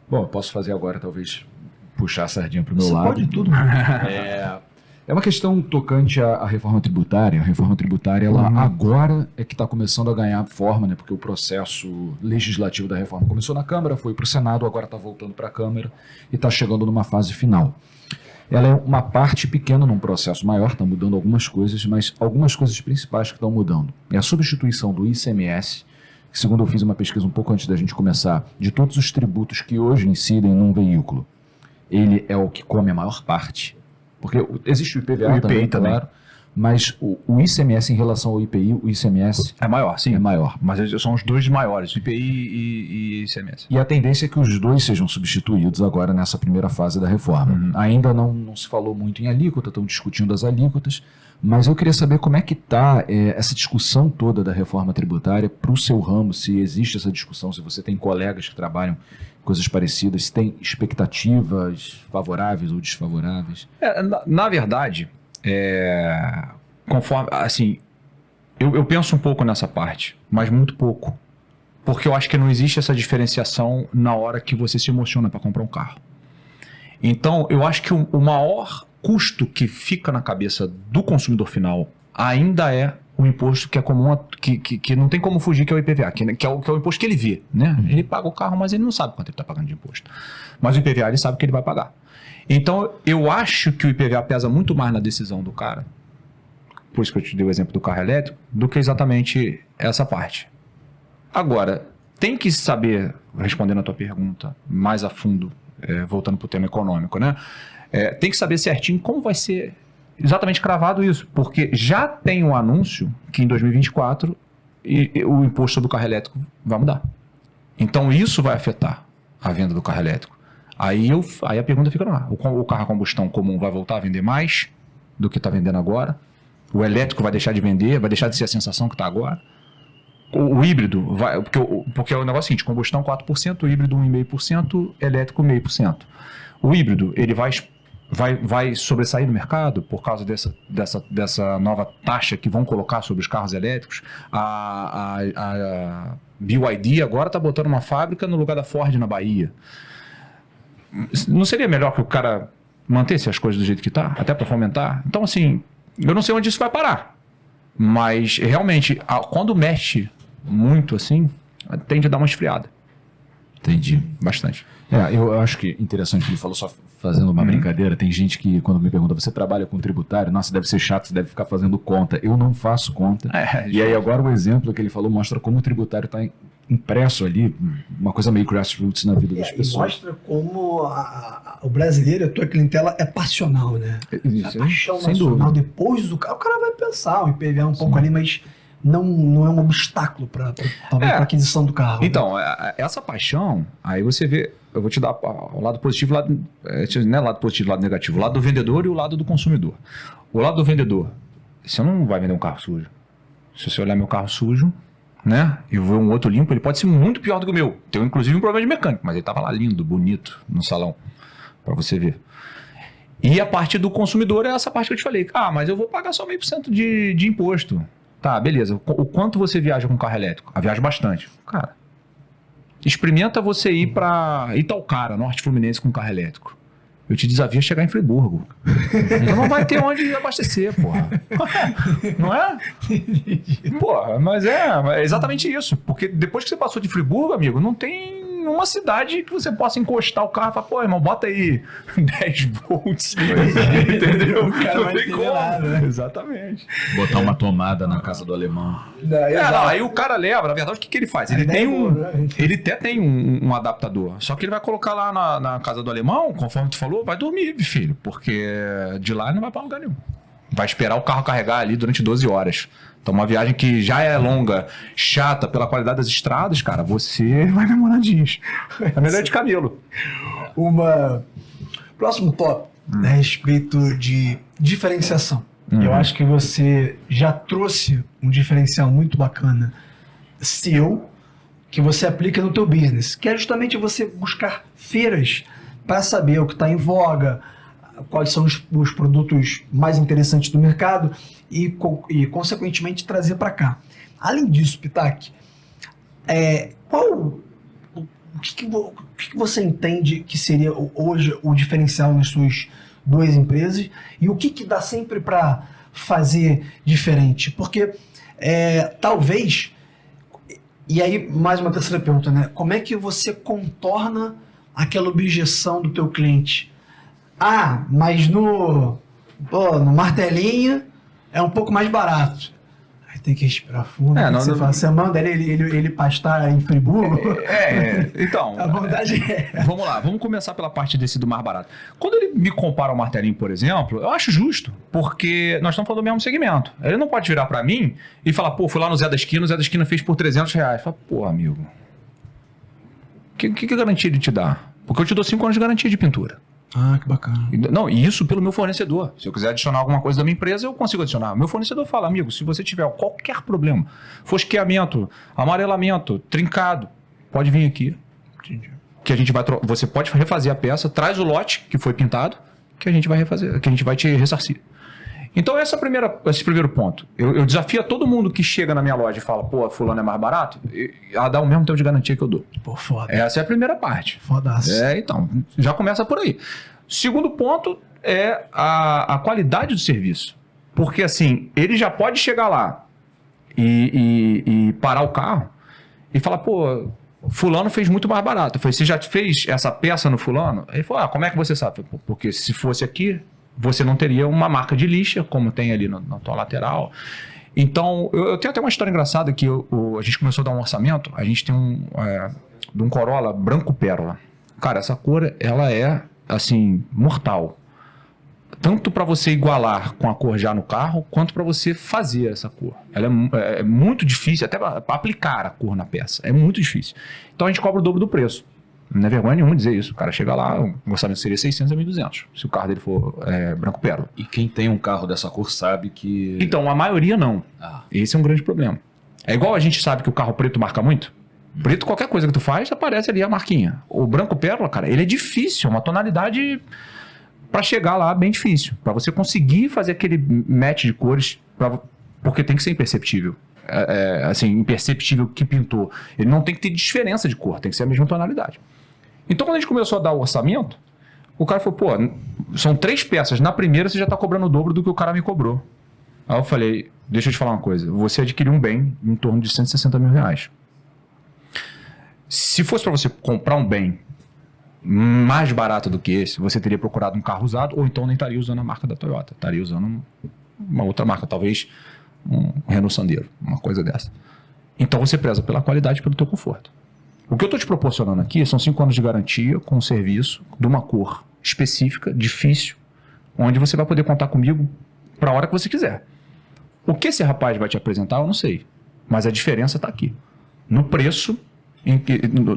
Bom, eu posso fazer agora, talvez, puxar a sardinha para o meu Você lado. pode tudo. É uma questão tocante à reforma tributária. A reforma tributária, ela agora é que está começando a ganhar forma, né? Porque o processo legislativo da reforma começou na Câmara, foi para o Senado, agora está voltando para a Câmara e está chegando numa fase final. Ela é uma parte pequena num processo maior, está mudando algumas coisas, mas algumas coisas principais que estão mudando. É a substituição do ICMS, que, segundo eu fiz uma pesquisa um pouco antes da gente começar, de todos os tributos que hoje incidem num veículo, ele é o que come a maior parte. Porque existe o IPVA o IPI também, claro, mas o ICMS em relação ao IPI, o ICMS é maior, sim. É maior. Mas são os dois maiores, o IPI e ICMS. E a tendência é que os dois sejam substituídos agora nessa primeira fase da reforma. Ainda não se falou muito em alíquota, estão discutindo as alíquotas, mas eu queria saber como é que está essa discussão toda da reforma tributária para o seu ramo, se existe essa discussão, se você tem colegas que trabalham coisas parecidas, se tem expectativas favoráveis ou desfavoráveis. Na verdade, conforme, assim, eu penso um pouco nessa parte, mas muito pouco. Porque eu acho que não existe essa diferenciação na hora que você se emociona para comprar um carro. Então, eu acho que o maior custo que fica na cabeça do consumidor final ainda é o imposto que é comum, que não tem como fugir, que é o IPVA, que é o imposto que ele vê, né? Ele paga o carro, mas ele não sabe quanto ele está pagando de imposto. Mas o IPVA ele sabe que ele vai pagar. Então, eu acho que o IPVA pesa muito mais na decisão do cara, por isso que eu te dei o exemplo do carro elétrico, do que exatamente essa parte. Agora, tem que saber, respondendo a tua pergunta mais a fundo, voltando para o tema econômico, né? Tem que saber certinho como vai ser exatamente cravado isso, porque já tem um anúncio que em 2024 o imposto sobre o carro elétrico vai mudar. Então isso vai afetar a venda do carro elétrico. Aí a pergunta fica no ar. O carro a combustão comum vai voltar a vender mais do que está vendendo agora? O elétrico vai deixar de vender? Vai deixar de ser a sensação que está agora? O híbrido vai... Porque é o negócio seguinte, combustão 4%, o híbrido 1,5%, elétrico 0,5%. O híbrido, ele vai sobressair no mercado por causa dessa nova taxa que vão colocar sobre os carros elétricos. A BYD agora está botando uma fábrica no lugar da Ford na Bahia. Não seria melhor que o cara mantesse as coisas do jeito que está, até para fomentar? Então, assim, eu não sei onde isso vai parar, mas realmente, quando mexe muito assim, tende a dar uma esfriada. Entendi. Bastante. Eu acho que interessante que ele falou, só fazendo uma brincadeira, tem gente que quando me pergunta, você trabalha com tributário? Nossa, deve ser chato, você deve ficar fazendo conta. Eu não faço conta. E aí agora o exemplo que ele falou mostra como o tributário está impresso ali, uma coisa meio grassroots na vida das pessoas. Mostra como o brasileiro, a tua clientela é passional, né? Isso, a paixão sem nacional, dúvida. depois do carro, o cara vai pensar, o IPVA é um pouco ali, mas não é um obstáculo para a aquisição do carro. Então, essa paixão, aí você vê, eu vou te dar o lado positivo, lado positivo, lado negativo, o lado do vendedor e o lado do consumidor. O lado do vendedor, você não vai vender um carro sujo. Se você olhar meu carro sujo, né, e ver um outro limpo, ele pode ser muito pior do que o meu. Tem inclusive um problema de mecânico, mas ele estava lá lindo, bonito, no salão, para você ver. E a parte do consumidor é essa parte que eu te falei. Mas eu vou pagar só 0,5% de imposto. Tá, beleza. O quanto você viaja com carro elétrico? Viaja bastante. Cara, experimenta você ir para Itaocara, Norte Fluminense, com carro elétrico. Eu te desafio a chegar em Friburgo. Então não vai ter onde abastecer, porra. Não é? Porra, mas é exatamente isso. Porque depois que você passou de Friburgo, amigo, não tem nenhuma cidade que você possa encostar o carro e falar, pô, irmão, bota aí 10 volts. Entendeu? O cara Não vai tem entender como. nada, né? Exatamente. Botar uma tomada na casa do alemão. Aí o cara leva, na verdade, o que ele faz? Ele até tem um adaptador, só que ele vai colocar lá na casa do alemão, conforme tu falou, vai dormir, filho, porque de lá ele não vai pra lugar nenhum. Vai esperar o carro carregar ali durante 12 horas. Então, uma viagem que já é longa, chata pela qualidade das estradas, cara, você vai demorar dias. É melhor de camelo. Próximo tópico é a respeito de diferenciação. Eu acho que você já trouxe um diferencial muito bacana seu, que você aplica no teu business, que é justamente você buscar feiras para saber o que está em voga, quais são os produtos mais interessantes do mercado e consequentemente, trazer para cá. Além disso, Pitac, o que você entende que seria hoje o diferencial nas suas duas empresas e o que dá sempre para fazer diferente? Porque talvez, e aí mais uma terceira pergunta, né? Como é que você contorna aquela objeção do teu cliente? Mas no martelinho é um pouco mais barato. Aí tem que respirar fundo. Você manda ele pastar em Friburgo? Então. A vontade Vamos lá, vamos começar pela parte desse do mais barato. Quando ele me compara ao martelinho, por exemplo, eu acho justo, porque nós estamos falando do mesmo segmento. Ele não pode virar para mim e falar, pô, fui lá no Zé da Esquina, o Zé da Esquina fez por R$300. Fala, pô, amigo, que garantia ele te dá? Porque eu te dou 5 anos de garantia de pintura. Que bacana. Não, e isso pelo meu fornecedor. Se eu quiser adicionar alguma coisa da minha empresa, eu consigo adicionar. Meu fornecedor fala, amigo, se você tiver qualquer problema, fosqueamento, amarelamento, trincado, pode vir aqui. Entendi. Que a gente vai você pode refazer a peça, traz o lote que foi pintado, que a gente vai refazer, que a gente vai te ressarcir. Então esse primeiro ponto. Eu desafio a todo mundo que chega na minha loja e fala, pô, fulano é mais barato, a dar o mesmo tempo de garantia que eu dou. Pô, foda. Essa é a primeira parte. Fodaço. Então, já começa por aí. Segundo ponto é a qualidade do serviço. Porque assim, ele já pode chegar lá e parar o carro e falar, pô, fulano fez muito mais barato. Eu falei, você já fez essa peça no fulano? Ele falou, como é que você sabe? Falei, porque se fosse aqui, você não teria uma marca de lixa, como tem ali na tua lateral. Então, eu tenho até uma história engraçada que a gente começou a dar um orçamento, a gente tem um Corolla branco pérola. Cara, essa cor, ela é, assim, mortal. Tanto para você igualar com a cor já no carro, quanto para você fazer essa cor. Ela é muito difícil, até para aplicar a cor na peça. É muito difícil. Então, a gente cobra o dobro do preço. Não é vergonha nenhuma dizer isso. O cara chega lá, o orçamento seria 600 a 1.200, se o carro dele for branco pérola. E quem tem um carro dessa cor sabe que... Então, a maioria não. Esse é um grande problema. É igual a gente sabe que o carro preto marca muito. Preto, qualquer coisa que tu faz, aparece ali a marquinha. O branco pérola, cara, ele é difícil. É uma tonalidade para chegar lá bem difícil. Para você conseguir fazer aquele match de cores, porque tem que ser imperceptível. Assim, imperceptível que pintou. Ele não tem que ter diferença de cor, tem que ser a mesma tonalidade. Então, quando a gente começou a dar o orçamento, o cara falou, pô, são 3 peças, na primeira você já está cobrando o dobro do que o cara me cobrou. Aí eu falei, deixa eu te falar uma coisa, você adquiriu um bem em torno de R$160 mil. Se fosse para você comprar um bem mais barato do que esse, você teria procurado um carro usado, ou então nem estaria usando a marca da Toyota, estaria usando uma outra marca, talvez um Renault Sandero, uma coisa dessa. Então você preza pela qualidade e pelo teu conforto. O que eu estou te proporcionando aqui são 5 anos de garantia com um serviço de uma cor específica, difícil, onde você vai poder contar comigo para a hora que você quiser. O que esse rapaz vai te apresentar, eu não sei. Mas a diferença está aqui. No preço,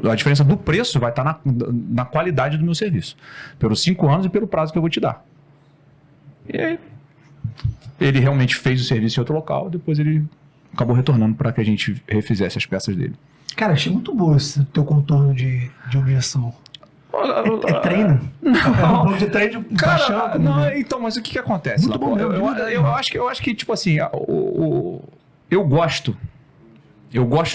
a diferença do preço vai estar na qualidade do meu serviço. Pelos 5 anos e pelo prazo que eu vou te dar. E aí, ele realmente fez o serviço em outro local, depois ele acabou retornando para que a gente refizesse as peças dele. Cara, achei muito bom esse teu contorno de objeção. É treino? Não. Um pouco de treino de Cara, não, então, mas o que acontece? Muito bom mesmo, eu acho que, tipo assim, eu gosto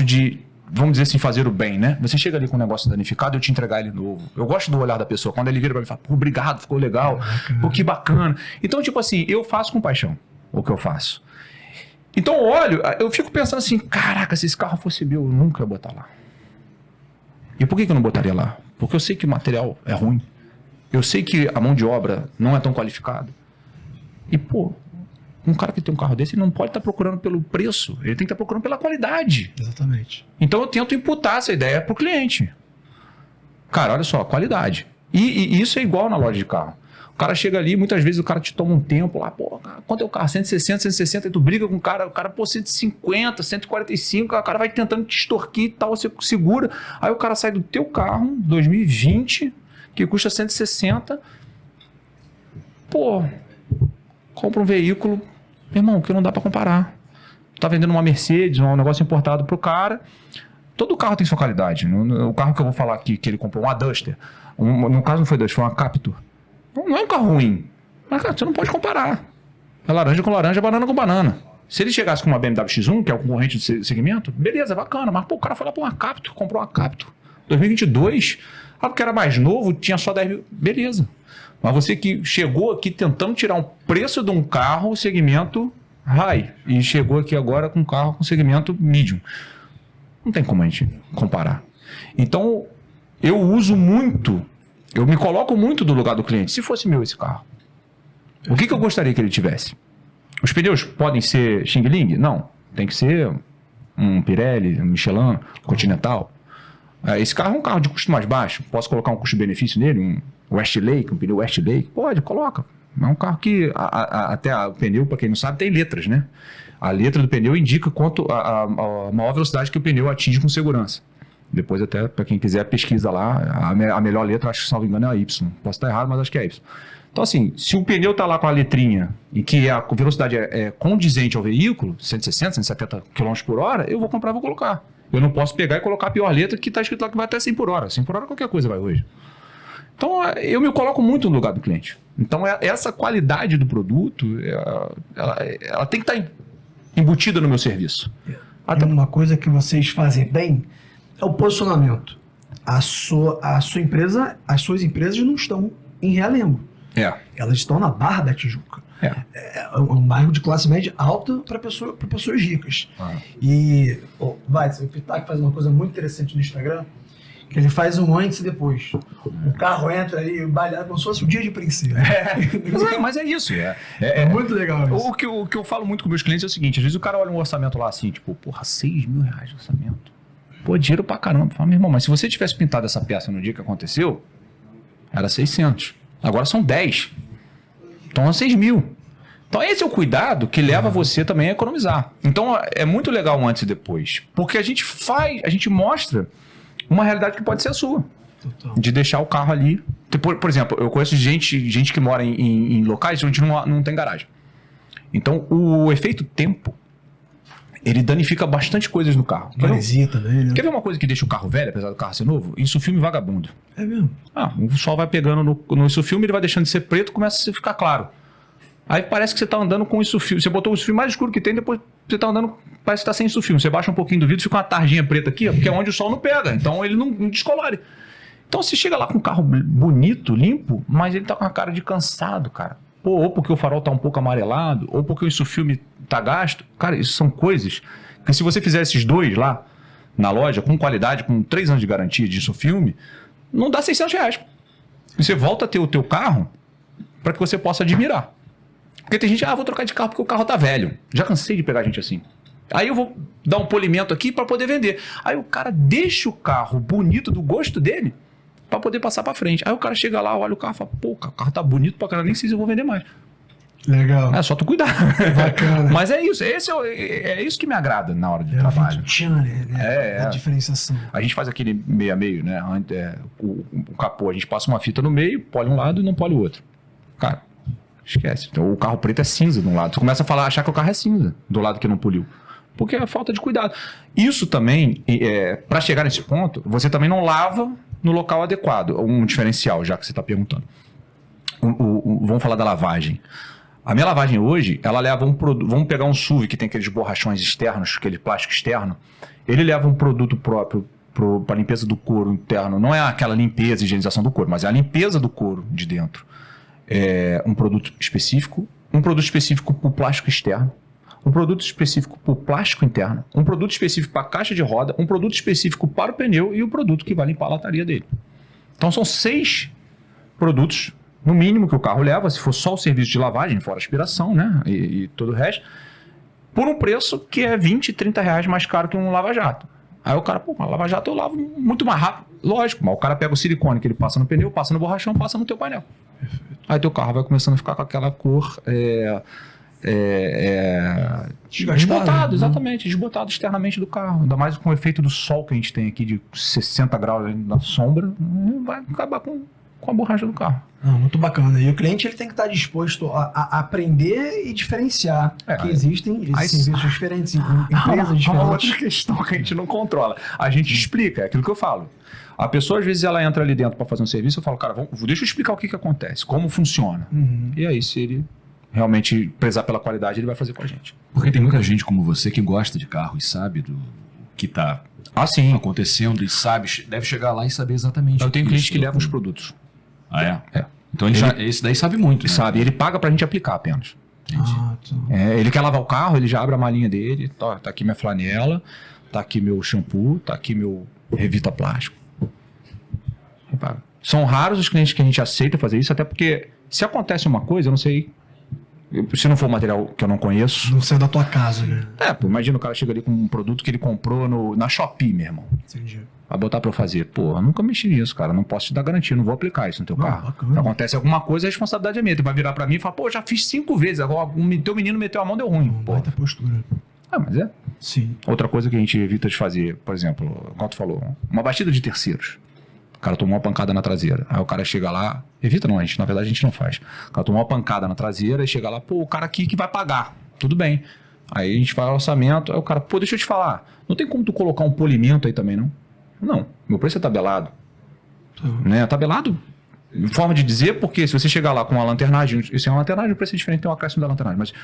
de, vamos dizer assim, fazer o bem, né? Você chega ali com um negócio danificado e eu te entregar ele novo. Eu gosto do olhar da pessoa. Quando ele vira pra mim e fala, pô, obrigado, ficou legal. Pô, que bacana. Então, tipo assim, eu faço com paixão o que eu faço. Então, eu fico pensando assim, caraca, se esse carro fosse meu, eu nunca ia botar lá. E por que eu não botaria lá? Porque eu sei que o material é ruim. Eu sei que a mão de obra não é tão qualificada. E, pô, um cara que tem um carro desse, ele não pode estar procurando pelo preço. Ele tem que estar procurando pela qualidade. Exatamente. Então eu tento imputar essa ideia pro cliente. Cara, olha só, qualidade. E isso é igual na loja de carro. O cara chega ali, muitas vezes o cara te toma um tempo lá, pô, quanto é o carro? 160, 160, e tu briga com o cara, pô, 150, 145, o cara vai tentando te extorquir e tal, você segura. Aí o cara sai do teu carro, 2020, que custa 160, pô, compra um veículo, meu irmão, que não dá pra comparar. Tu tá vendendo uma Mercedes, um negócio importado pro cara. Todo carro tem sua qualidade. O carro que eu vou falar aqui, que ele comprou, uma Duster, no caso não foi Duster, foi uma Captur. Não é um carro ruim. Mas, cara, você não pode comparar. É laranja com laranja, banana com banana. Se ele chegasse com uma BMW X1, que é o concorrente do segmento, beleza, bacana. Mas, pô, o cara foi lá pra uma Captur, comprou uma Captur. 2022, porque era mais novo, tinha só 10 mil. Beleza. Mas você que chegou aqui tentando tirar um preço de um carro, segmento high, e chegou aqui agora com um carro com segmento medium. Não tem como a gente comparar. Então, eu uso muito... Eu me coloco muito do lugar do cliente. Se fosse meu esse carro, o que eu gostaria que ele tivesse? Os pneus podem ser Xing Ling? Não. Tem que ser um Pirelli, um Michelin, Continental. Esse carro é um carro de custo mais baixo. Posso colocar um custo-benefício nele? Um Westlake, um pneu Westlake? Pode, coloca. É um carro que até o pneu, para quem não sabe, tem letras, né? A letra do pneu indica quanto a maior velocidade que o pneu atinge com segurança. Depois até, para quem quiser, pesquisa lá. A melhor letra, acho que, se não me engano, é a Y. Posso estar errado, mas acho que é Y. Então, assim, se o pneu está lá com a letrinha e que a velocidade é condizente ao veículo, 160, 170 km por hora, eu vou comprar e vou colocar. Eu não posso pegar e colocar a pior letra que está escrito lá que vai até 100 por hora. 100 por hora qualquer coisa vai hoje. Então, eu me coloco muito no lugar do cliente. Então, essa qualidade do produto, ela tem que estar embutida no meu serviço. Até uma coisa que vocês fazem bem é o posicionamento. As suas empresas não estão em Realengo. Elas estão na Barra da Tijuca. É um bairro de classe média alta para pessoas ricas. E o Pitaco faz uma coisa muito interessante no Instagram, que ele faz um antes e depois. O carro entra ali, balhado, como se fosse o dia de princesa. Mas é isso. É muito legal isso. O que eu falo muito com meus clientes é o seguinte, às vezes o cara olha um orçamento lá assim, tipo, porra, 6 mil reais de orçamento. Pô, dinheiro pra caramba. Fala, meu irmão, mas se você tivesse pintado essa peça no dia que aconteceu, era 600. Agora são 10. Então é 6 mil. Então esse é o cuidado que leva você também a economizar. Então é muito legal um antes e depois. Porque a gente mostra uma realidade que pode ser a sua. Total. De deixar o carro ali. Por exemplo, eu conheço gente que mora em locais onde não tem garagem. Então o efeito tempo, ele danifica bastante coisas no carro. Maresia também, né? Quer ver uma coisa que deixa o carro velho, apesar do carro ser novo? Insufilme vagabundo. É mesmo? O sol vai pegando no insufilme, ele vai deixando de ser preto, começa a ficar claro. Aí parece que você tá andando com insufilme. Você botou o insufilme mais escuro que tem, depois você tá andando, parece que tá sem insufilme. Você baixa um pouquinho do vidro, fica uma tarjinha preta aqui, ó, porque é onde o sol não pega. Então ele não descolore. Então você chega lá com um carro bonito, limpo, mas ele tá com uma cara de cansado, cara. Pô, ou porque o farol tá um pouco amarelado, ou porque o insufilme tá gasto. Cara, isso são coisas que, se você fizer esses dois lá na loja, com qualidade, com 3 anos de garantia de insufilme, não dá 600 reais. E você volta a ter o teu carro para que você possa admirar. Porque tem gente, vou trocar de carro porque o carro tá velho. Já cansei de pegar gente assim. Aí eu vou dar um polimento aqui para poder vender. Aí o cara deixa o carro bonito do gosto dele para poder passar para frente. Aí o cara chega lá, olha o carro e fala, pô, o carro tá bonito pra caramba, nem sei se eu vou vender mais. Legal. É só tu cuidar. Bacana. Mas é isso. É isso que me agrada na hora de trabalho. A diferenciação. A gente faz aquele meio a meio, né? O capô, a gente passa uma fita no meio, pole um lado e não pole o outro. Cara, esquece. Então, o carro preto é cinza de um lado. Tu começa a achar que o carro é cinza do lado que não poliu. Porque é falta de cuidado. Isso também, para chegar nesse ponto, você também não lava no local adequado. Um diferencial, já que você está perguntando. Vamos falar da lavagem. A minha lavagem hoje, ela leva um produto... Vamos pegar um SUV que tem aqueles borrachões externos, aquele plástico externo. Ele leva um produto próprio para limpeza do couro interno. Não é aquela limpeza e higienização do couro, mas é a limpeza do couro de dentro. Um produto específico para o plástico externo, um produto específico para o plástico interno, um produto específico para a caixa de roda, um produto específico para o pneu e o produto que vai limpar a lataria dele. Então são 6 produtos, no mínimo, que o carro leva, se for só o serviço de lavagem, fora aspiração, né? E todo o resto, por um preço que é 20, 30 reais mais caro que um lava-jato. Aí o cara, pô, mas lava-jato eu lavo muito mais rápido. Lógico, mas o cara pega o silicone que ele passa no pneu, passa no borrachão, passa no teu painel. Perfeito. Aí teu carro vai começando a ficar com aquela cor desbotado, exatamente, desbotado externamente do carro. Ainda mais com o efeito do sol que a gente tem aqui de 60 graus na sombra, vai acabar com a borracha do carro. Não, muito bacana. E o cliente ele tem que estar disposto a aprender e diferenciar que existem serviços diferentes, empresas diferentes. Uma outra questão que a gente não controla. A gente explica, é aquilo que eu falo. A pessoa, às vezes, ela entra ali dentro para fazer um serviço, eu falo, cara, deixa eu explicar o que acontece, como funciona. E aí, se ele realmente prezar pela qualidade, ele vai fazer com a gente. Porque tem muita gente como você que gosta de carro e sabe do que está acontecendo e sabe, deve chegar lá e saber exatamente. Eu tenho cliente que leva os produtos. Ah, é? Então esse daí sabe muito, né? Sabe, ele paga pra gente aplicar apenas. Ele quer lavar o carro, ele já abre a malinha dele, tá aqui minha flanela, tá aqui meu shampoo, tá aqui meu Revita plástico. São raros os clientes que a gente aceita fazer isso, até porque se acontece uma coisa, eu não sei, se não for material que eu não conheço... Não sai da tua casa, né? Pô, imagina o cara chega ali com um produto que ele comprou na Shopee, meu irmão. Entendi. Vai botar pra eu fazer. Pô, eu nunca mexi nisso, cara. Não posso te dar garantia, não vou aplicar isso no teu carro. Bacana. Acontece alguma coisa, a responsabilidade é minha. Tu vai virar pra mim e falar, pô, já fiz 5 vezes, agora o teu menino meteu a mão, deu ruim. Baita postura. Mas é. Sim. Outra coisa que a gente evita de fazer, por exemplo, como tu falou, uma batida de terceiros. O cara tomou uma pancada na traseira. Aí o cara chega lá, evita não, na verdade a gente não faz. O cara tomou uma pancada na traseira e chega lá, pô, o cara aqui que vai pagar. Tudo bem. Aí a gente faz o orçamento, aí o cara, pô, deixa eu te falar, não tem como tu colocar um polimento aí também, não? Não, meu preço é tabelado. Né? Tabelado, forma de dizer, porque se você chegar lá com uma lanternagem, isso é uma lanternagem, o preço é diferente, tem um acréscimo da lanternagem, mas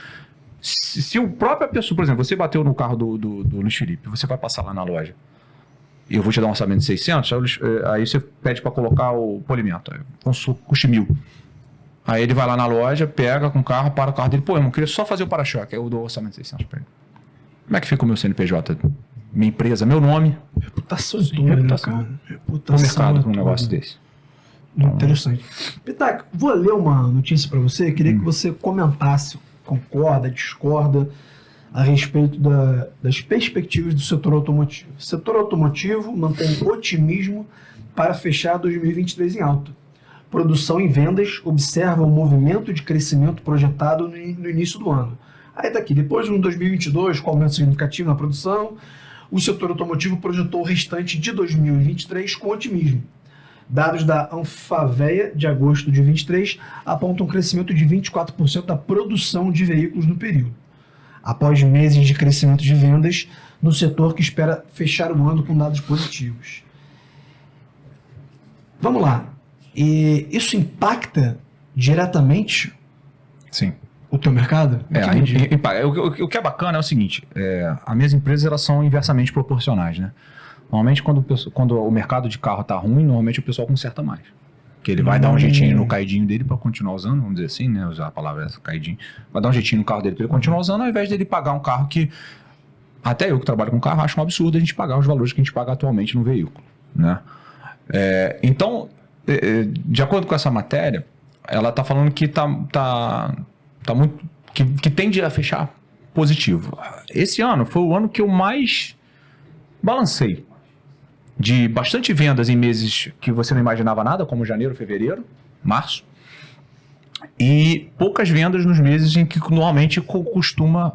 se o próprio pessoa, por exemplo, você bateu no carro do Luiz Felipe, você vai passar lá na loja, e eu vou te dar um orçamento de 600, aí você pede para colocar o polimento, custa 1.000. Aí ele vai lá na loja, pega com o carro, para o carro dele, pô, eu não queria só fazer o para-choque, aí eu dou o orçamento de 600 para ele. Como é que fica o meu CNPJ? Minha empresa, meu nome. Reputação tudo, reputação. Né, reputação no mercado para um negócio desse. Interessante. Pitaco, vou ler uma notícia para você. Queria que você comentasse, concorda, discorda, a respeito das perspectivas do setor automotivo. O setor automotivo mantém otimismo para fechar 2023 em alta. Produção e vendas observam o movimento de crescimento projetado no início do ano. Aí está aqui, depois de um 2022 com aumento significativo na produção, o setor automotivo projetou o restante de 2023 com otimismo. Dados da Anfavea de agosto de 2023 apontam um crescimento de 24% da produção de veículos no período, após meses de crescimento de vendas no setor que espera fechar o ano com dados positivos. Vamos lá. E isso impacta diretamente o teu mercado? O que é bacana é o seguinte, as minhas empresas elas são inversamente proporcionais, né? Normalmente quando o mercado de carro está ruim, normalmente o pessoal conserta mais. Que ele vai dar um jeitinho no caidinho dele para continuar usando, vamos dizer assim, né? Usar a palavra caidinho. Vai dar um jeitinho no carro dele para ele continuar usando, ao invés dele pagar um carro que, até eu que trabalho com carro, acho um absurdo a gente pagar os valores que a gente paga atualmente no veículo, né? Então, de acordo com essa matéria, ela está falando que tá muito, que tende a fechar positivo. Esse ano foi o ano que eu mais balancei. De bastante vendas em meses que você não imaginava nada, como janeiro, fevereiro, março. E poucas vendas nos meses em que normalmente costuma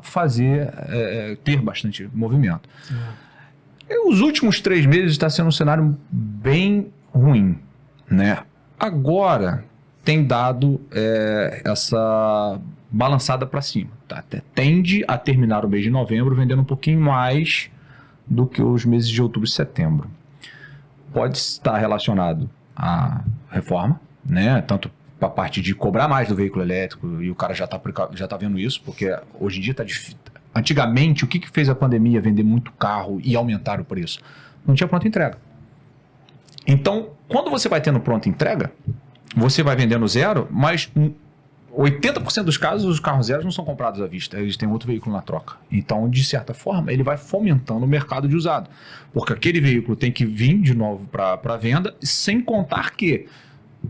ter bastante movimento. E os últimos 3 meses está sendo um cenário bem ruim, né? Agora tem dado essa balançada para cima. Tá? Tende a terminar o mês de novembro vendendo um pouquinho mais do que os meses de outubro e setembro. Pode estar relacionado à reforma, né? Tanto para a parte de cobrar mais do veículo elétrico, e o cara já está vendo isso, porque hoje em dia está difícil. Antigamente, o que fez a pandemia vender muito carro e aumentar o preço? Não tinha pronta entrega. Então, quando você vai tendo pronta entrega, você vai vendendo zero, mas 80% dos casos, os carros zeros não são comprados à vista, eles têm outro veículo na troca. Então, de certa forma, ele vai fomentando o mercado de usado. Porque aquele veículo tem que vir de novo para venda, sem contar que,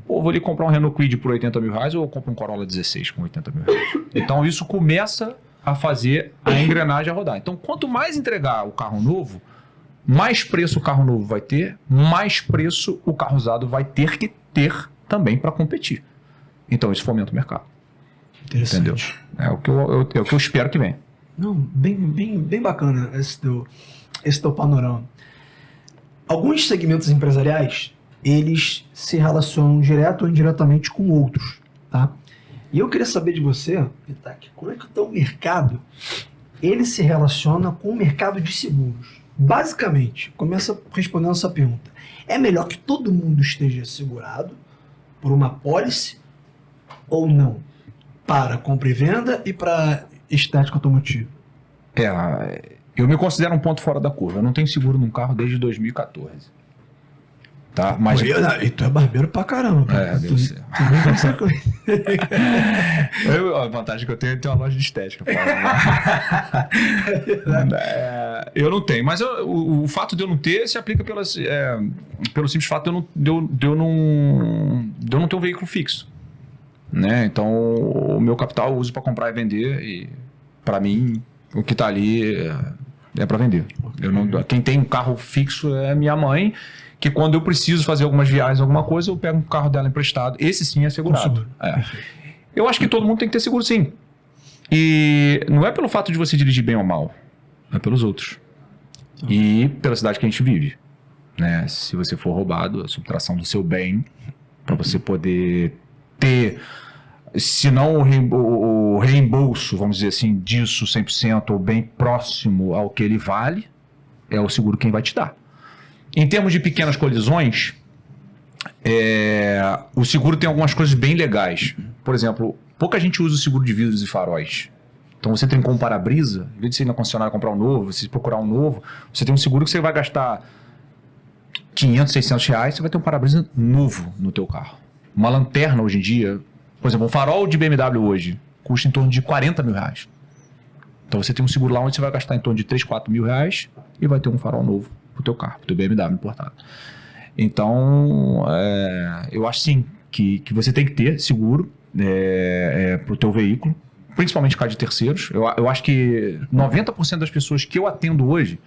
pô, vou ali comprar um Renault Kwid por 80 mil reais ou eu compro um Corolla 16 com 80 mil reais. Então, isso começa a fazer a engrenagem a rodar. Então, quanto mais entregar o carro novo, mais preço o carro novo vai ter, mais preço o carro usado vai ter que ter também para competir. Então, isso fomenta o mercado. Interessante. Entendeu? É o que eu espero que venha. Não, bem bacana esse teu panorama. Alguns segmentos empresariais, eles se relacionam direto ou indiretamente com outros, tá? E eu queria saber de você, Pitac, como é que o teu mercado, ele se relaciona com o mercado de seguros? Basicamente, começa respondendo essa pergunta. É melhor que todo mundo esteja segurado por uma pólice ou não? Para compra e venda e para estética automotiva. Eu me considero um ponto fora da curva. Eu não tenho seguro num carro desde 2014. Tá? Mas... E tu é barbeiro pra caramba. Cara. Deve ser. A vantagem que eu tenho é ter uma loja de estética. Eu não tenho, mas o fato de eu não ter se aplica pelo simples fato de eu não ter um veículo fixo. Né? Então, o meu capital eu uso para comprar e vender, e para mim, o que está ali é para vender. Quem tem um carro fixo é minha mãe, que quando eu preciso fazer algumas viagens, alguma coisa, eu pego um carro dela emprestado. Esse sim é segurado. Eu acho que todo mundo tem que ter seguro, sim. E não é pelo fato de você dirigir bem ou mal, é pelos outros. E pela cidade que a gente vive. Né? Se você for roubado, a subtração do seu bem, para você poder ter, se não o reembolso, vamos dizer assim, disso 100% ou bem próximo ao que ele vale, é o seguro quem vai te dar. Em termos de pequenas colisões, o seguro tem algumas coisas bem legais. Por exemplo, pouca gente usa o seguro de vidros e faróis. Então você tem um para-brisa, em vez de você ir na concessionária comprar um novo, você procurar um novo, você tem um seguro que você vai gastar 500, 600 reais, você vai ter um para-brisa novo no teu carro. Uma lanterna hoje em dia, por exemplo, um farol de BMW hoje, custa em torno de 40 mil reais. Então você tem um seguro lá onde você vai gastar em torno de 3, 4 mil reais e vai ter um farol novo pro teu carro, pro teu BMW importado. Então, eu acho sim que você tem que ter seguro pro teu veículo, principalmente caso de terceiros. Eu acho que 90% das pessoas que eu atendo hoje,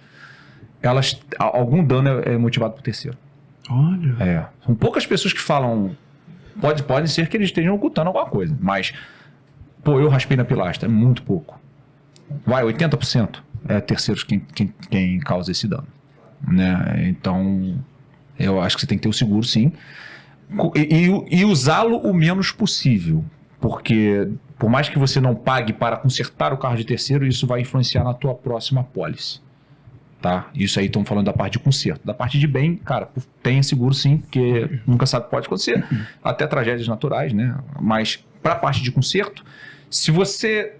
algum dano é motivado por terceiro. Olha. São poucas pessoas que falam... Pode ser que eles estejam ocultando alguma coisa, mas, pô, eu raspei na pilastra, é muito pouco. 80% é terceiros quem causa esse dano. Né? Então, eu acho que você tem que ter o seguro, sim, e usá-lo o menos possível, porque por mais que você não pague para consertar o carro de terceiro, isso vai influenciar na tua próxima pólice. Tá? Isso aí estamos falando da parte de conserto. Da parte de bem, cara, tenha seguro sim, porque nunca sabe o que pode acontecer. Até tragédias naturais, né? Mas para a parte de conserto, se você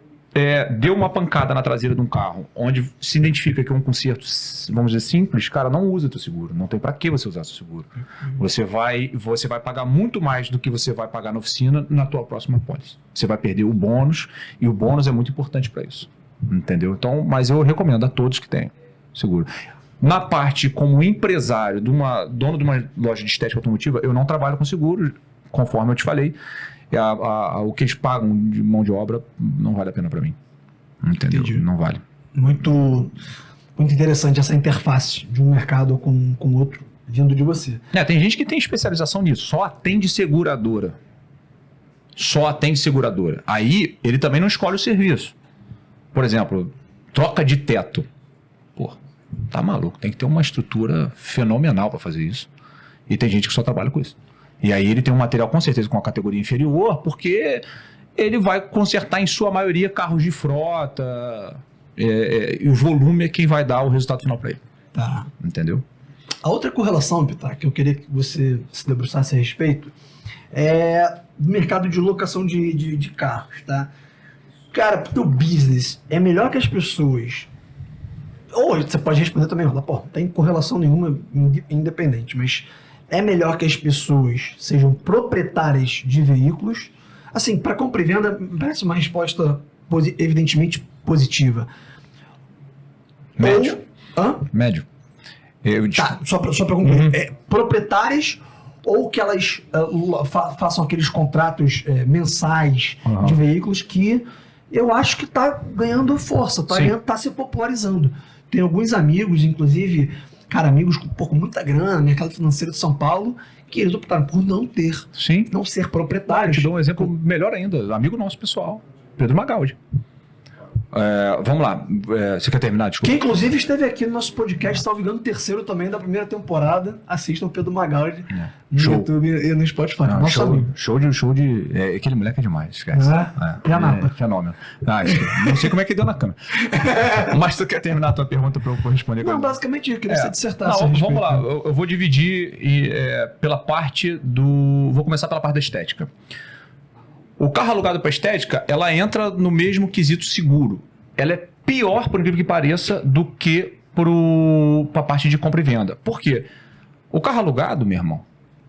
deu uma pancada na traseira de um carro, onde se identifica que é um conserto, vamos dizer, simples, cara, não usa teu seguro. Não tem para que você usar seu seguro. Você vai pagar muito mais do que você vai pagar na oficina na tua próxima pólice. Você vai perder o bônus, e o bônus é muito importante para isso. Entendeu? Então, mas eu recomendo a todos que tenham seguro. Na parte como empresário, dono de uma loja de estética automotiva, eu não trabalho com seguro, conforme eu te falei. O que eles pagam de mão de obra não vale a pena para mim. Entendeu? Entendi. Não vale. Muito interessante essa interface de um mercado com outro vindo de você. Tem gente que tem especialização nisso, só atende seguradora. Aí ele também não escolhe o serviço. Por exemplo, troca de teto. Pô, tá maluco, tem que ter uma estrutura fenomenal para fazer isso. E tem gente que só trabalha com isso. E aí ele tem um material com certeza com a categoria inferior, porque ele vai consertar em sua maioria carros de frota, e o volume é quem vai dar o resultado final para ele. Tá. Entendeu? A outra correlação, Pitac, que eu queria que você se debruçasse a respeito, é do mercado de locação de carros, tá? Cara, pro teu business, é melhor que as pessoas... Ou você pode responder também, não tem correlação nenhuma independente, mas é melhor que as pessoas sejam proprietárias de veículos Assim, para compra e venda, parece uma resposta evidentemente positiva. Médio. Hã? Médio. Tá, só para concluir. Proprietárias ou que elas façam aqueles contratos mensais de veículos que eu acho que está ganhando força, tá se popularizando. Tem alguns amigos, inclusive, amigos com muita grana, mercado financeiro de São Paulo, que eles optaram por não ter, não ser proprietários. Eu te dou um exemplo melhor ainda, amigo nosso pessoal, Pedro Magaldi. Vamos lá, você quer terminar? Desculpa. Que inclusive esteve aqui no nosso podcast, salvo engano, terceiro também da primeira temporada. Assistam o Pedro Magaldi no YouTube e no Spotify. Nosso amigo. Show de. Aquele moleque é demais, esquece. Fenômeno. Não sei como é que deu na câmera. Mas tu quer terminar a tua pergunta para eu responder? Não, basicamente eu queria que você dissertasse. Vamos lá, eu vou dividir pela parte do. Vou começar pela parte da estética. O carro alugado para estética, ela entra no mesmo quesito seguro. Ela é pior, por incrível que pareça, do que para a parte de compra e venda. Por quê? O carro alugado, meu irmão,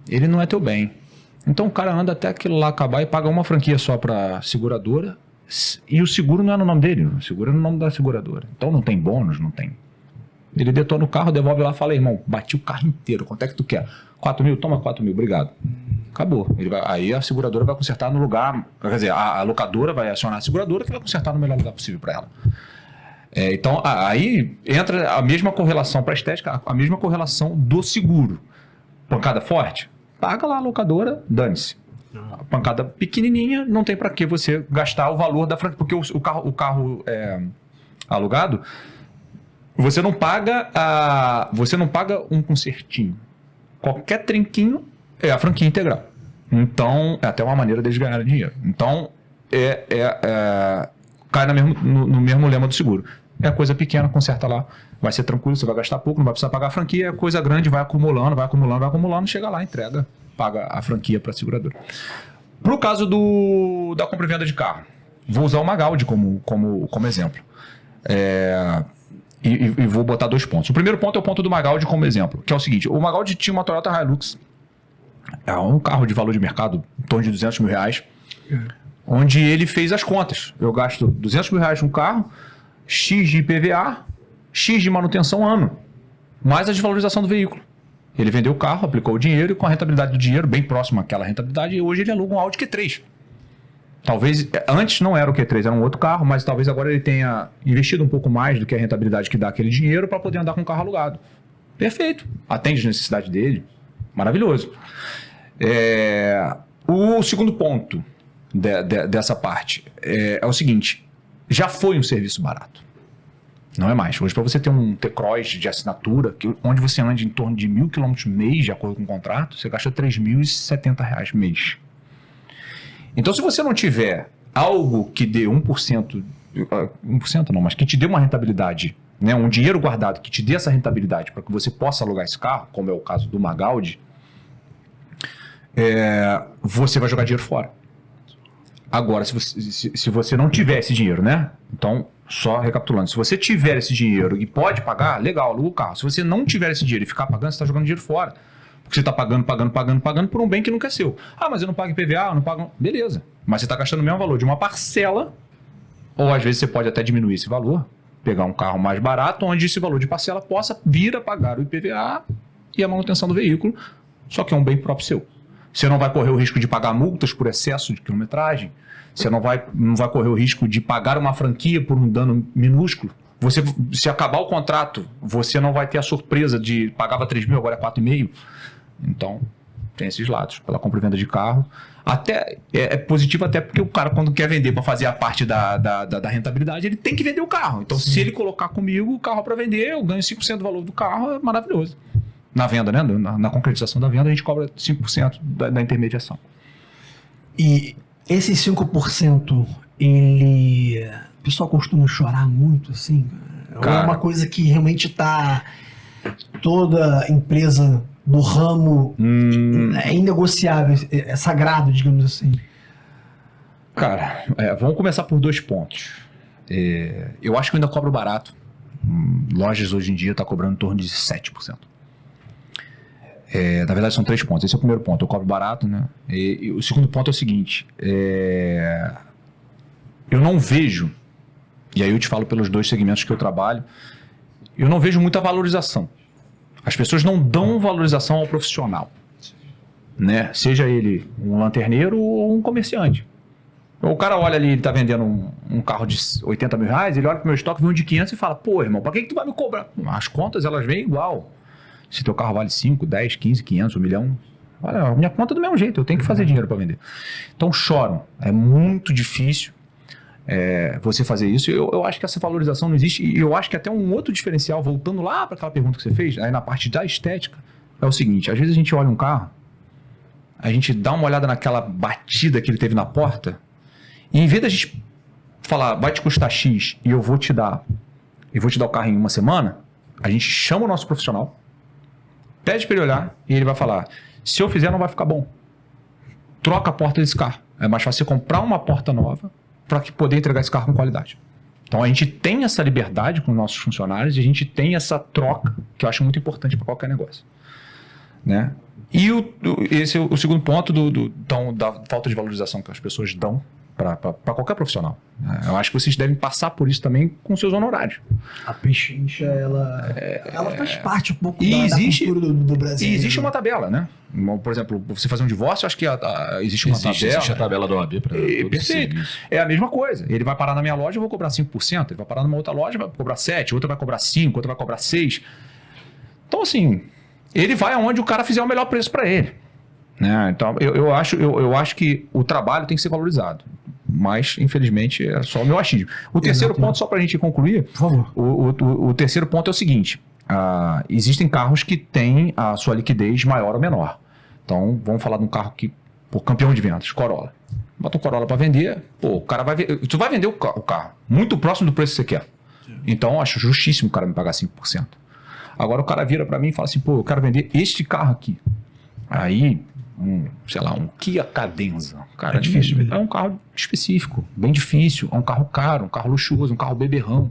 ele não é teu bem. Então o cara anda até aquilo lá acabar e paga uma franquia só para seguradora e o seguro não é no nome dele, o seguro é no nome da seguradora. Então não tem bônus, não tem. Ele detona o carro, devolve lá e fala, irmão, bati o carro inteiro, quanto é que tu quer? 4 mil? Toma 4 mil, obrigado. Acabou. Aí a seguradora vai consertar no lugar, quer dizer, a locadora vai acionar a seguradora que vai consertar no melhor lugar possível para ela. Então, aí entra a mesma correlação para a estética, a mesma correlação do seguro. Pancada forte? Paga lá a locadora, dane-se. A pancada pequenininha, não tem para que você gastar o valor da franquia, porque o carro alugado, você não paga um consertinho. Qualquer trinquinho é a franquia integral. Então, é até uma maneira deles ganharem dinheiro. Então, cai no mesmo lema do seguro. É coisa pequena, conserta lá, vai ser tranquilo, você vai gastar pouco, não vai precisar pagar a franquia, é coisa grande, vai acumulando, chega lá, entrega, paga a franquia para a seguradora. Para o caso da compra e venda de carro, vou usar o Magaldi como exemplo. E vou botar 2 pontos. O primeiro ponto é o ponto do Magaldi como exemplo, que é o seguinte: o Magaldi tinha uma Toyota Hilux, um carro de valor de mercado em torno de 200 mil reais, onde ele fez as contas. Eu gasto 200 mil reais no carro, X de IPVA, X de manutenção ano, mais a desvalorização do veículo. Ele vendeu o carro, aplicou o dinheiro e com a rentabilidade do dinheiro bem próxima àquela rentabilidade, hoje ele aluga um Audi Q3. Talvez, antes não era o Q3, era um outro carro, mas talvez agora ele tenha investido um pouco mais do que a rentabilidade que dá aquele dinheiro para poder andar com um carro alugado. Perfeito. Atende a necessidade dele. Maravilhoso. O segundo ponto dessa parte é o seguinte: já foi um serviço barato. Não é mais. Hoje, para você ter um T-Cross de assinatura, onde você anda em torno de 1.000 km mês, de acordo com o contrato, você gasta R$3.070 mês. Então, se você não tiver algo que dê 1%, 1% não, mas que te dê uma rentabilidade, né, um dinheiro guardado que te dê essa rentabilidade para que você possa alugar esse carro, como é o caso do Magaldi, você vai jogar dinheiro fora. Agora, se você não tiver esse dinheiro, né? Então, só recapitulando, se você tiver esse dinheiro e pode pagar, legal, aluga o carro. Se você não tiver esse dinheiro e ficar pagando, você está jogando dinheiro fora. Porque você está pagando por um bem que nunca é seu. Mas eu não pago IPVA, eu não pago... Beleza. Mas você está gastando o mesmo valor de uma parcela, ou às vezes você pode até diminuir esse valor, pegar um carro mais barato, onde esse valor de parcela possa vir a pagar o IPVA e a manutenção do veículo, só que é um bem próprio seu. Você não vai correr o risco de pagar multas por excesso de quilometragem, você não vai correr o risco de pagar uma franquia por um dano minúsculo. Se acabar o contrato, você não vai ter a surpresa de pagava 3 mil, agora é 4,5. Então, tem esses lados. Pela compra e venda de carro. Até, é positivo até porque o cara, quando quer vender para fazer a parte da rentabilidade, ele tem que vender o carro. Então, se ele colocar comigo o carro para vender, eu ganho 5% do valor do carro, é maravilhoso. Na venda, né? Na concretização da venda, a gente cobra 5% da intermediação. E esses 5%, o pessoal costuma chorar muito, assim? Cara, ou é uma coisa que realmente tá toda empresa do ramo é inegociável, é sagrado, digamos assim? Cara, vamos começar por 2 pontos. Eu acho que eu ainda cobro barato. Lojas hoje em dia tá cobrando em torno de 7%. Na verdade, são 3 pontos. Esse é o primeiro ponto. Eu cobro barato, né? E o segundo ponto é o seguinte. Eu não vejo, e aí eu te falo pelos 2 segmentos que eu trabalho, eu não vejo muita valorização. As pessoas não dão valorização ao profissional, né? Seja ele um lanterneiro ou um comerciante. O cara olha ali, ele tá vendendo um carro de 80 mil reais, ele olha pro meu estoque, vê um de 500 e fala, pô, irmão, pra que tu vai me cobrar? As contas, elas vêm igual. Se teu carro vale 5, 10, 15, 500, 1 milhão, olha, a minha conta é do mesmo jeito, eu tenho que fazer dinheiro para vender. Então choram, é muito difícil você fazer isso. Eu acho que essa valorização não existe, e eu acho que até um outro diferencial, voltando lá para aquela pergunta que você fez, aí na parte da estética, é o seguinte, às vezes a gente olha um carro, a gente dá uma olhada naquela batida que ele teve na porta, e em vez da gente falar, vai te custar X e eu vou te dar o carro em 1 semana, a gente chama o nosso profissional, pede para ele olhar e ele vai falar, se eu fizer não vai ficar bom. Troca a porta desse carro. É mais fácil você comprar uma porta nova para poder entregar esse carro com qualidade. Então a gente tem essa liberdade com os nossos funcionários e a gente tem essa troca que eu acho muito importante para qualquer negócio. Né? E esse é o segundo ponto da falta de valorização que as pessoas dão para qualquer profissional. Eu acho que vocês devem passar por isso também com seus honorários. A pechincha, ela faz parte um pouco da cultura do Brasil. E existe uma tabela, né? Por exemplo, você fazer um divórcio, eu acho que existe uma tabela. Existe a tabela da OAB para perfeito. É a mesma coisa. Ele vai parar na minha loja, eu vou cobrar 5%. Ele vai parar numa outra loja, vai cobrar 7%. Outra vai cobrar 5%, outra vai cobrar 6%. Então, assim, ele vai aonde o cara fizer o melhor preço para ele. Né? Então, eu acho que o trabalho tem que ser valorizado. Mas, infelizmente, é só o meu achismo. O terceiro ponto, só para a gente concluir, por favor. O terceiro ponto é o seguinte: existem carros que têm a sua liquidez maior ou menor. Então, vamos falar de um carro que, por campeão de vendas, Corolla. Bota o Corolla para vender, pô, o cara vai tu vai vender o carro muito próximo do preço que você quer. Sim. Então, acho justíssimo o cara me pagar 5%. Agora, o cara vira para mim e fala assim, pô, eu quero vender este carro aqui. Aí, sei lá, um Kia Cadenza. Cara, é difícil vender. É um carro específico, bem difícil. É um carro caro, um carro luxuoso, um carro beberrão.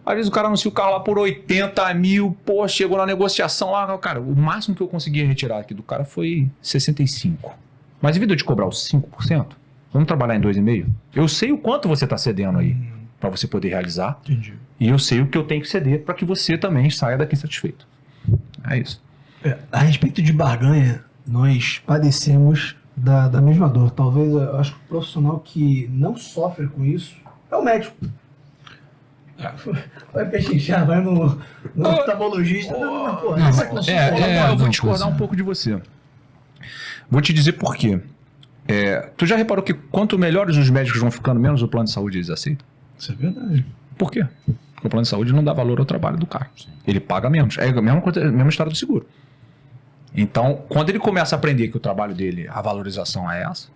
Às vezes o cara anuncia o carro lá por 80 mil, pô, chegou na negociação lá, cara, o máximo que eu conseguia retirar aqui do cara foi 65. Mas em vez de eu te cobrar os 5%, vamos trabalhar em 2,5%? Eu sei o quanto você está cedendo aí para você poder realizar. Entendi. E eu sei o que eu tenho que ceder para que você também saia daqui satisfeito. É isso. A respeito de barganha, nós padecemos da mesma dor. Talvez, eu acho que o profissional que não sofre com isso é o médico. Vai pechinchar, vai no oftalmologista. Eu vou discordar um pouco de você. Vou te dizer por quê. Tu já reparou que quanto melhores os médicos vão ficando, menos o plano de saúde eles aceitam? Isso é verdade. Por quê? Porque o plano de saúde não dá valor ao trabalho do cara. Sim. Ele paga menos. É a mesma história do seguro. Então, quando ele começa a aprender que o trabalho dele, a valorização é essa,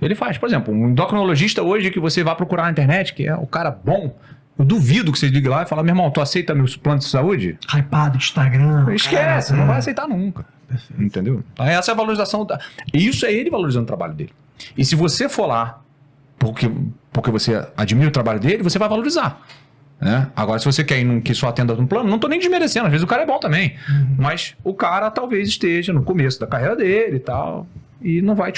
ele faz. Por exemplo, um endocrinologista hoje que você vai procurar na internet, que é o cara bom, eu duvido que você ligue lá e fale, meu irmão, tu aceita meu plano de saúde? Hypado de Instagram. Esquece, não vai aceitar nunca. Perfeito. Entendeu? Então, essa é a valorização. Isso é ele valorizando o trabalho dele. E se você for lá porque você admira o trabalho dele, você vai valorizar. Né? Agora, se você quer ir que só atenda no plano, não estou nem desmerecendo, às vezes o cara é bom também. Mas o cara talvez esteja no começo da carreira dele e tal, e não vai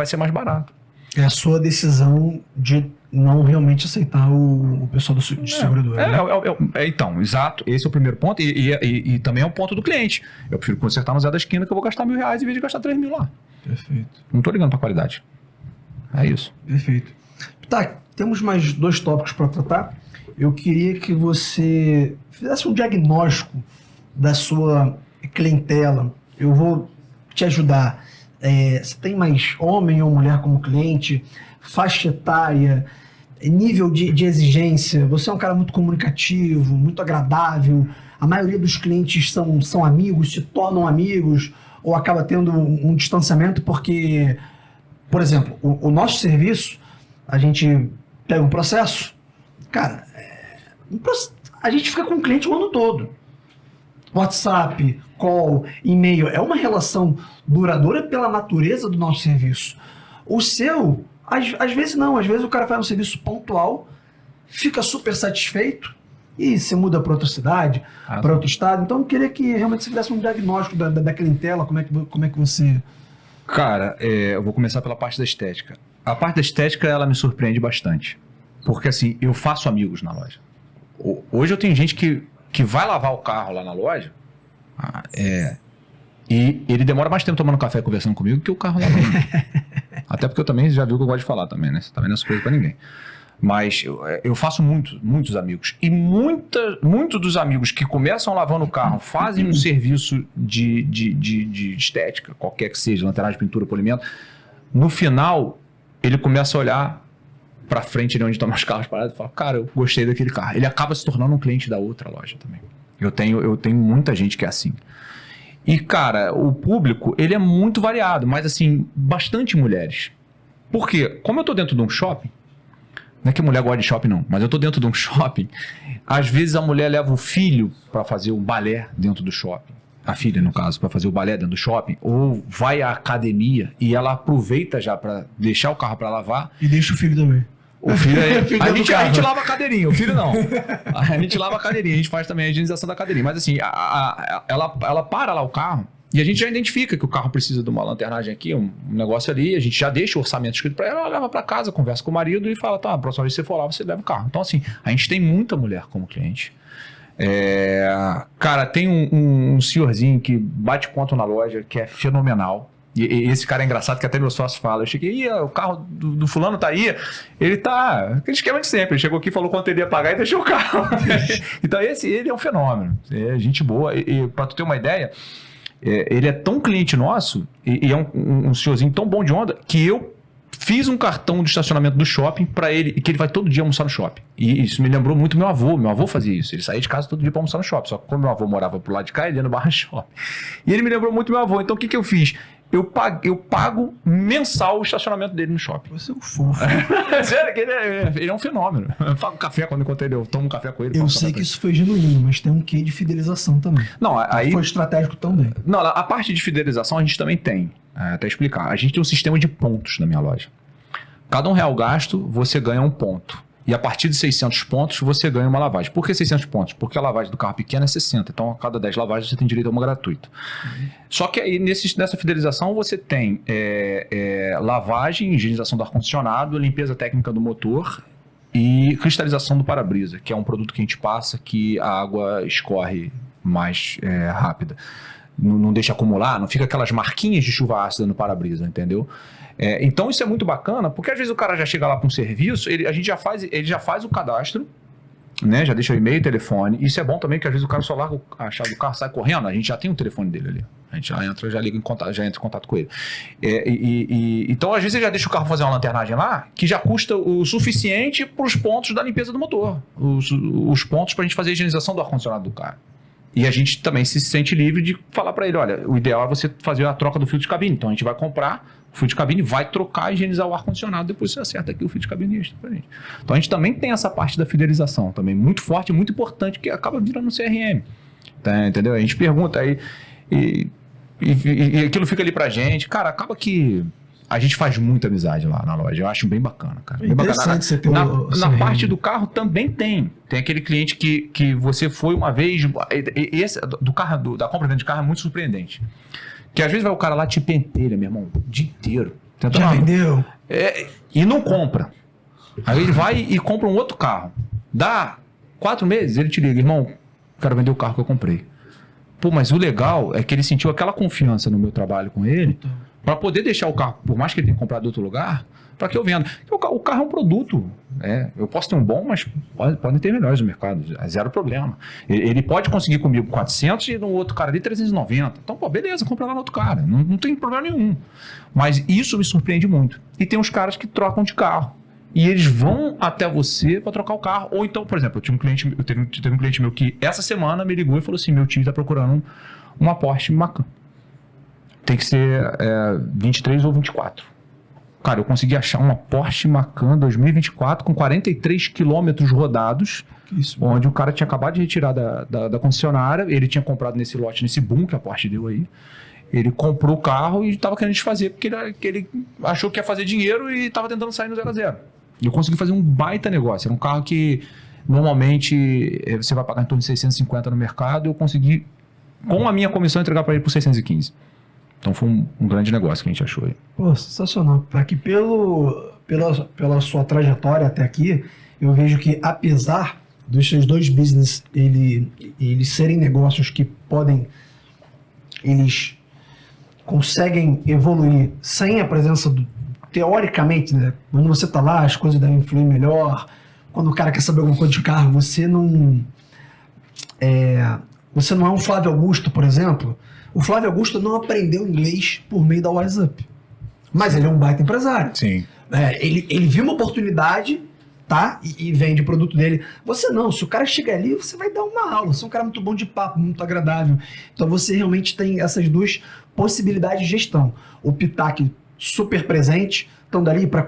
ser mais barato. É a sua decisão de não realmente aceitar o pessoal de seguradora. Então, exato. Esse é o primeiro ponto. E também é um ponto do cliente. Eu prefiro consertar no Zé da Esquina que eu vou gastar R$1.000 em vez de gastar 3 mil lá. Perfeito. Não estou ligando para qualidade. É isso. Perfeito. Tá, temos mais 2 tópicos para tratar. Eu queria que você fizesse um diagnóstico da sua clientela. Eu vou te ajudar. Você tem mais homem ou mulher como cliente? Faixa etária? Nível de exigência? Você é um cara muito comunicativo, muito agradável? A maioria dos clientes são amigos, se tornam amigos? Ou acaba tendo um distanciamento porque, por exemplo, o nosso serviço, a gente pega um processo, cara, a gente fica com o cliente o ano todo. WhatsApp, call, e-mail, é uma relação duradoura pela natureza do nosso serviço. O seu, às vezes não, às vezes o cara faz um serviço pontual, fica super satisfeito e se muda para outra cidade, para outro estado. Então eu queria que realmente você fizesse um diagnóstico da clientela, como é que você... Cara, eu vou começar pela parte da estética. A parte da estética, ela me surpreende bastante. Porque assim, eu faço amigos na loja. Hoje eu tenho gente que vai lavar o carro lá na loja, e ele demora mais tempo tomando café e conversando comigo que o carro lavando. Até porque eu também já viu que eu gosto de falar também, né? Você também não é surpresa pra ninguém. Mas eu faço muitos amigos. E muitos dos amigos que começam lavando o carro fazem um serviço de estética, qualquer que seja, lanternagem, pintura, polimento. No final, ele começa a olhar pra frente de onde estão os carros parados e fala, cara, eu gostei daquele carro. Ele acaba se tornando um cliente da outra loja também. Eu tenho muita gente que é assim. E, cara, o público, ele é muito variado, mas, assim, bastante mulheres. Por quê? Como eu tô dentro de um shopping, não é que a mulher gosta de shopping, não, mas eu tô dentro de um shopping, às vezes a mulher leva o filho para fazer um balé dentro do shopping, a filha, no caso, para fazer o balé dentro do shopping, ou vai à academia e ela aproveita já para deixar o carro para lavar. E deixa o filho também. O filho a gente lava a cadeirinha, o filho não. A gente lava a cadeirinha, a gente faz também a higienização da cadeirinha. Mas assim, ela para lá o carro e a gente já identifica que o carro precisa de uma lanternagem aqui, um negócio ali, a gente já deixa o orçamento escrito para ela leva para casa, conversa com o marido e fala, tá, a próxima vez que você for lá, você leva o carro. Então assim, a gente tem muita mulher como cliente. Cara, tem um senhorzinho que bate ponto na loja, que é fenomenal. E esse cara é engraçado que até meu sócio fala. Eu cheguei, o carro do fulano tá aí. Ele tá... Aquele esquema de sempre. Ele chegou aqui, falou quanto ele ia pagar e deixou o carro. Então ele é um fenômeno. É gente boa. E pra tu ter uma ideia, ele é tão cliente nosso e é um senhorzinho tão bom de onda que eu fiz um cartão de estacionamento do shopping pra ele, que ele vai todo dia almoçar no shopping. E isso me lembrou muito meu avô. Meu avô fazia isso. Ele saía de casa todo dia pra almoçar no shopping. Só que como meu avô morava pro lado de cá, ele ia no Barra Shopping. E ele me lembrou muito meu avô. Então o que eu fiz? Eu pago mensal o estacionamento dele no shopping. Você é um fofo. Sério, que ele é um fenômeno. Eu pago café quando encontro ele, eu tomo um café com ele. Eu sei que isso foi genuíno, mas tem um quê de fidelização também. Não, aí foi estratégico também. Não, a parte de fidelização a gente também tem. Até explicar. A gente tem um sistema de pontos na minha loja. Cada R$1 gasto, você ganha um ponto. E a partir de 600 pontos, você ganha uma lavagem. Por que 600 pontos? Porque a lavagem do carro pequeno é 60. Então, a cada 10 lavagens, você tem direito a uma gratuita. Só que aí, nessa fidelização, você tem lavagem, higienização do ar-condicionado, limpeza técnica do motor e cristalização do para-brisa, que é um produto que a gente passa que a água escorre mais rápida. Não deixa acumular, não fica aquelas marquinhas de chuva ácida no para-brisa, entendeu? Então isso é muito bacana, porque às vezes o cara já chega lá para um serviço, ele já faz o cadastro, né? Já deixa o e-mail e telefone. Isso é bom também, que às vezes o cara só larga a chave do carro, sai correndo, a gente já tem o telefone dele ali. A gente já entra, já liga em contato, já entra em contato com ele. Então, às vezes, ele já deixa o carro fazer uma lanternagem lá, que já custa o suficiente para os pontos da limpeza do motor. Os pontos para a gente fazer a higienização do ar-condicionado do carro. E a gente também se sente livre de falar para ele, olha, o ideal é você fazer a troca do filtro de cabine. Então, a gente vai comprar o filtro de cabine, vai trocar e higienizar o ar-condicionado, depois você acerta aqui o filtro de cabine extra pra gente. Então, a gente também tem essa parte da fidelização também, muito forte, muito importante, que acaba virando um CRM. Tá, entendeu? A gente pergunta aí e aquilo fica ali pra gente. Cara, acaba que a gente faz mumuita amizade lá na loja. Eu acho bem bacana, cara. Bem bacana. Você ter na parte do carro também tem. Tem aquele cliente que você foi uma vez... Esse da compra dentro de carro é muito surpreendente. Que às vezes vai o cara lá te pentelha, meu irmão, o dia inteiro. Já vendeu? E não compra. Aí ele vai e compra um outro carro. Dá 4 meses, ele te liga, irmão, quero vender o carro que eu comprei. Pô, mas o legal é que ele sentiu aquela confiança no meu trabalho com ele, para poder deixar o carro, por mais que ele tenha comprado em outro lugar, para que eu venda. O carro é um produto. Eu posso ter um bom, mas podem ter melhores no mercado. É zero problema. Ele pode conseguir comigo 400 e no outro cara ali 390. Então, pô, beleza, compra lá no outro cara. Não tem problema nenhum. Mas isso me surpreende muito. E tem uns caras que trocam de carro. E eles vão até você para trocar o carro. Ou então, por exemplo, teve um cliente meu que essa semana me ligou e falou assim, meu tio está procurando uma Porsche Macan. Tem que ser 23 ou 24. Cara, eu consegui achar uma Porsche Macan 2024 com 43 quilômetros rodados, onde o cara tinha acabado de retirar da concessionária, ele tinha comprado nesse lote, nesse boom que a Porsche deu aí. Ele comprou o carro e estava querendo desfazer, porque ele achou que ia fazer dinheiro e estava tentando sair no 0 a 0. E eu consegui fazer um baita negócio. Era um carro que normalmente você vai pagar em torno de 650 no mercado, eu consegui, com a minha comissão, entregar para ele por 615. Então foi um grande negócio que a gente achou aí. Pô, sensacional. Aqui pela sua trajetória até aqui, eu vejo que apesar dos seus dois business eles serem negócios que eles conseguem evoluir sem a presença teoricamente, né? Quando você tá lá, as coisas devem fluir melhor. Quando o cara quer saber alguma coisa de carro, você não é um Flávio Augusto, por exemplo. O Flávio Augusto não aprendeu inglês por meio da WhatsApp. Mas ele é um baita empresário. Sim. Ele viu uma oportunidade, tá? E vende o produto dele. Você não. Se o cara chegar ali, você vai dar uma aula. Você é um cara muito bom de papo, muito agradável. Então você realmente tem essas duas possibilidades de gestão. O Pitaque super presente, estão dali para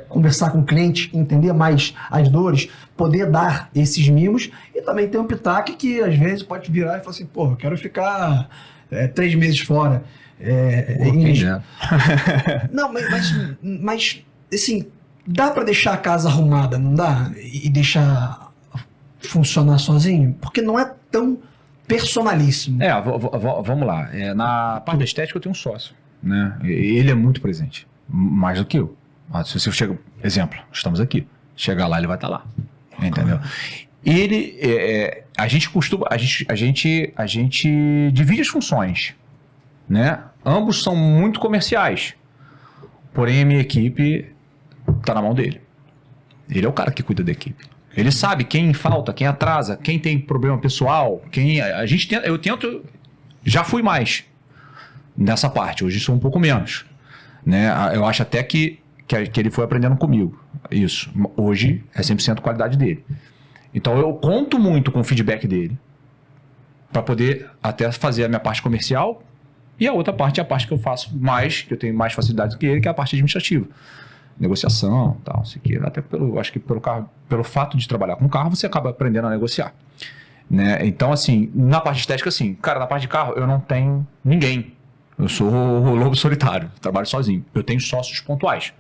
conversar com o cliente, entender mais as dores, poder dar esses mimos. E também tem um Pitaque que às vezes pode virar e falar assim, pô, eu quero ficar 3 meses fora. Não, mas assim, dá para deixar a casa arrumada, não dá? E deixar funcionar sozinho? Porque não é tão personalíssimo. Vamos lá. Na parte da estética eu tenho um sócio, né? Ele é muito presente, mais do que eu. Se você chega, exemplo, estamos aqui, chegar lá, ele vai estar lá, entendeu? Ele, a gente divide as funções, né? Ambos são muito comerciais, porém a minha equipe está na mão dele. Ele é o cara que cuida da equipe. Ele sabe quem falta, quem atrasa, quem tem problema pessoal, eu tento, já fui mais nessa parte, hoje sou um pouco menos, né? Eu acho até que ele foi aprendendo comigo, isso. Hoje é 100% qualidade dele. Então eu conto muito com o feedback dele para poder até fazer a minha parte comercial, e a outra parte é a parte que eu faço mais, que eu tenho mais facilidade do que ele, que é a parte administrativa. Negociação, tal, isso aqui. Até acho que pelo fato de trabalhar com carro, você acaba aprendendo a negociar, né? Então, assim, na parte estética, assim, cara, na parte de carro, eu não tenho ninguém. Eu sou o lobo solitário, trabalho sozinho. Eu tenho sócios pontuais.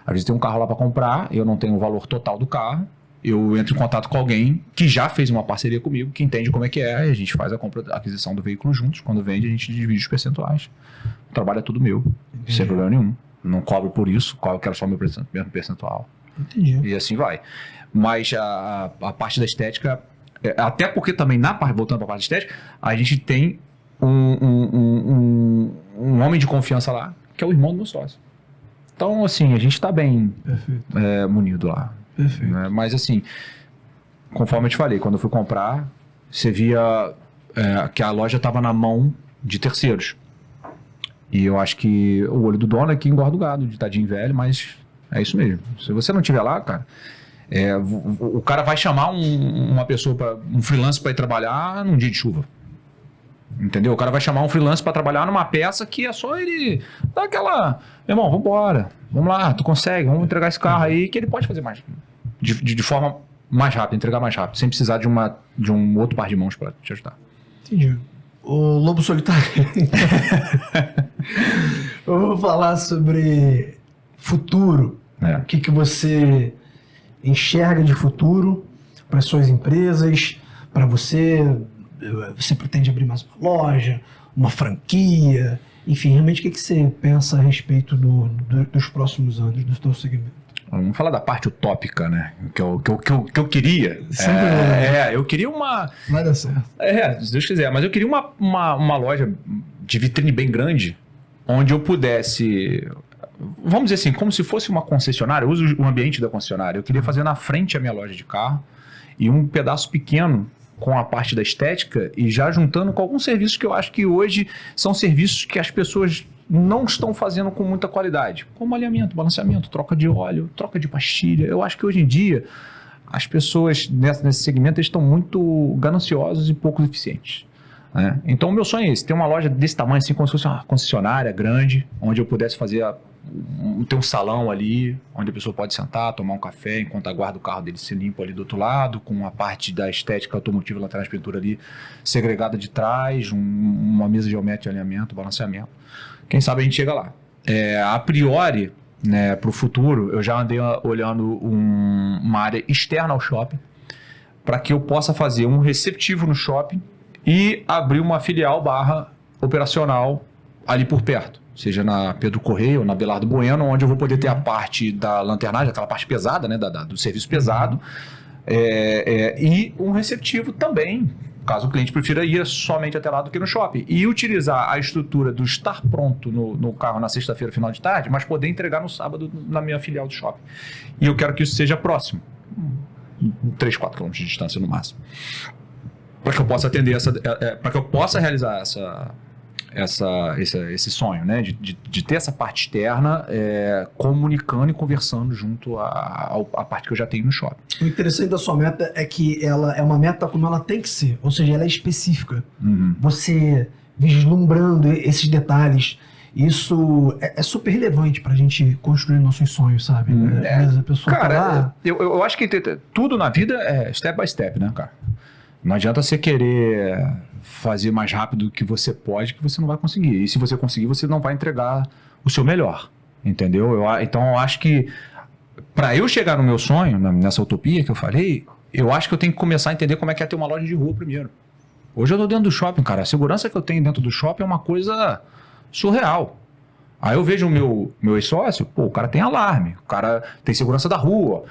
Às vezes tem um carro lá para comprar, eu não tenho o valor total do carro, eu entro em contato com alguém que já fez uma parceria comigo, que entende como é que é, e a gente faz a aquisição do veículo juntos. Quando vende, a gente divide os percentuais. O trabalho é tudo meu, sem problema nenhum. Não cobro por isso, eu quero só o meu mesmo percentual. Entendi. E assim vai. Mas a parte da estética, até porque também, voltando para a parte estética, a gente tem um homem de confiança lá, que é o irmão do meu sócio. Então, assim, a gente está bem munido lá. Perfeito. Né? Mas, assim, conforme eu te falei, quando eu fui comprar, você via que a loja estava na mão de terceiros. E eu acho que o olho do dono é que engorda o gado, de tadinho velho, mas é isso mesmo. Se você não estiver lá, cara, o cara vai chamar uma pessoa, um freelance para ir trabalhar num dia de chuva. Entendeu? O cara vai chamar um freelance para trabalhar numa peça que é só ele dar aquela... Meu irmão, vambora, vamos lá, tu consegue, vamos entregar esse carro aí, que ele pode fazer mais, de forma mais rápida, entregar mais rápido, sem precisar de um outro par de mãos para te ajudar. Entendi. O Lobo Solitário. Vamos falar sobre futuro. O que você enxerga de futuro para suas empresas, para você? Você pretende abrir mais uma loja, uma franquia? Enfim, realmente o que você pensa a respeito dos próximos anos, do seu segmento? Vamos falar da parte utópica, né? Que eu queria. Eu queria uma... Vai dar certo. Se Deus quiser. Mas eu queria uma loja de vitrine bem grande, onde eu pudesse... Vamos dizer assim, como se fosse uma concessionária. Eu uso o ambiente da concessionária. Eu queria fazer na frente a minha loja de carro e um pedaço pequeno com a parte da estética e já juntando com alguns serviços que eu acho que hoje são serviços que as pessoas não estão fazendo com muita qualidade, como alinhamento, balanceamento, troca de óleo, troca de pastilha. Eu acho que hoje em dia as pessoas nesse segmento estão muito gananciosas e pouco eficientes, né? Então o meu sonho é esse, ter uma loja desse tamanho assim, como se fosse uma concessionária grande, onde eu pudesse ter um salão ali, onde a pessoa pode sentar, tomar um café, enquanto aguarda o carro dele ser limpo ali do outro lado, com a parte da estética automotiva lateral de pintura ali segregada de trás, uma mesa geométrica de alinhamento, balanceamento. Quem sabe a gente chega lá. A priori, né, para o futuro, eu já andei olhando uma área externa ao shopping, para que eu possa fazer um receptivo no shopping e abrir uma filial / operacional ali por perto. Seja na Pedro Correia ou na Belardo Bueno, onde eu vou poder ter a parte da lanternagem, aquela parte pesada, né, do serviço pesado, e um receptivo também, caso o cliente prefira ir somente até lá do que no shopping. E utilizar a estrutura do estar pronto no carro na sexta-feira, final de tarde, mas poder entregar no sábado na minha filial do shopping. E eu quero que isso seja próximo. 3, 4 km de distância no máximo. Para que eu possa atender para que eu possa realizar esse sonho, né? De ter essa parte externa comunicando e conversando junto à parte que eu já tenho no shopping. O interessante da sua meta é que ela é uma meta como ela tem que ser, ou seja, ela é específica. Você vislumbrando esses detalhes, isso é super relevante pra gente construir nossos sonhos, sabe? Às vezes a pessoa cara, eu acho que tudo na vida é step by step, né, cara? Não adianta você querer fazer mais rápido do que você pode, que você não vai conseguir. E se você conseguir, você não vai entregar o seu melhor, entendeu? Então eu acho que para eu chegar no meu sonho, nessa utopia que eu falei, eu acho que eu tenho que começar a entender como é que é ter uma loja de rua primeiro. Hoje eu tô dentro do shopping, cara. A segurança que eu tenho dentro do shopping é uma coisa surreal. Aí eu vejo o meu ex-sócio, pô, o cara tem alarme, o cara tem segurança da rua.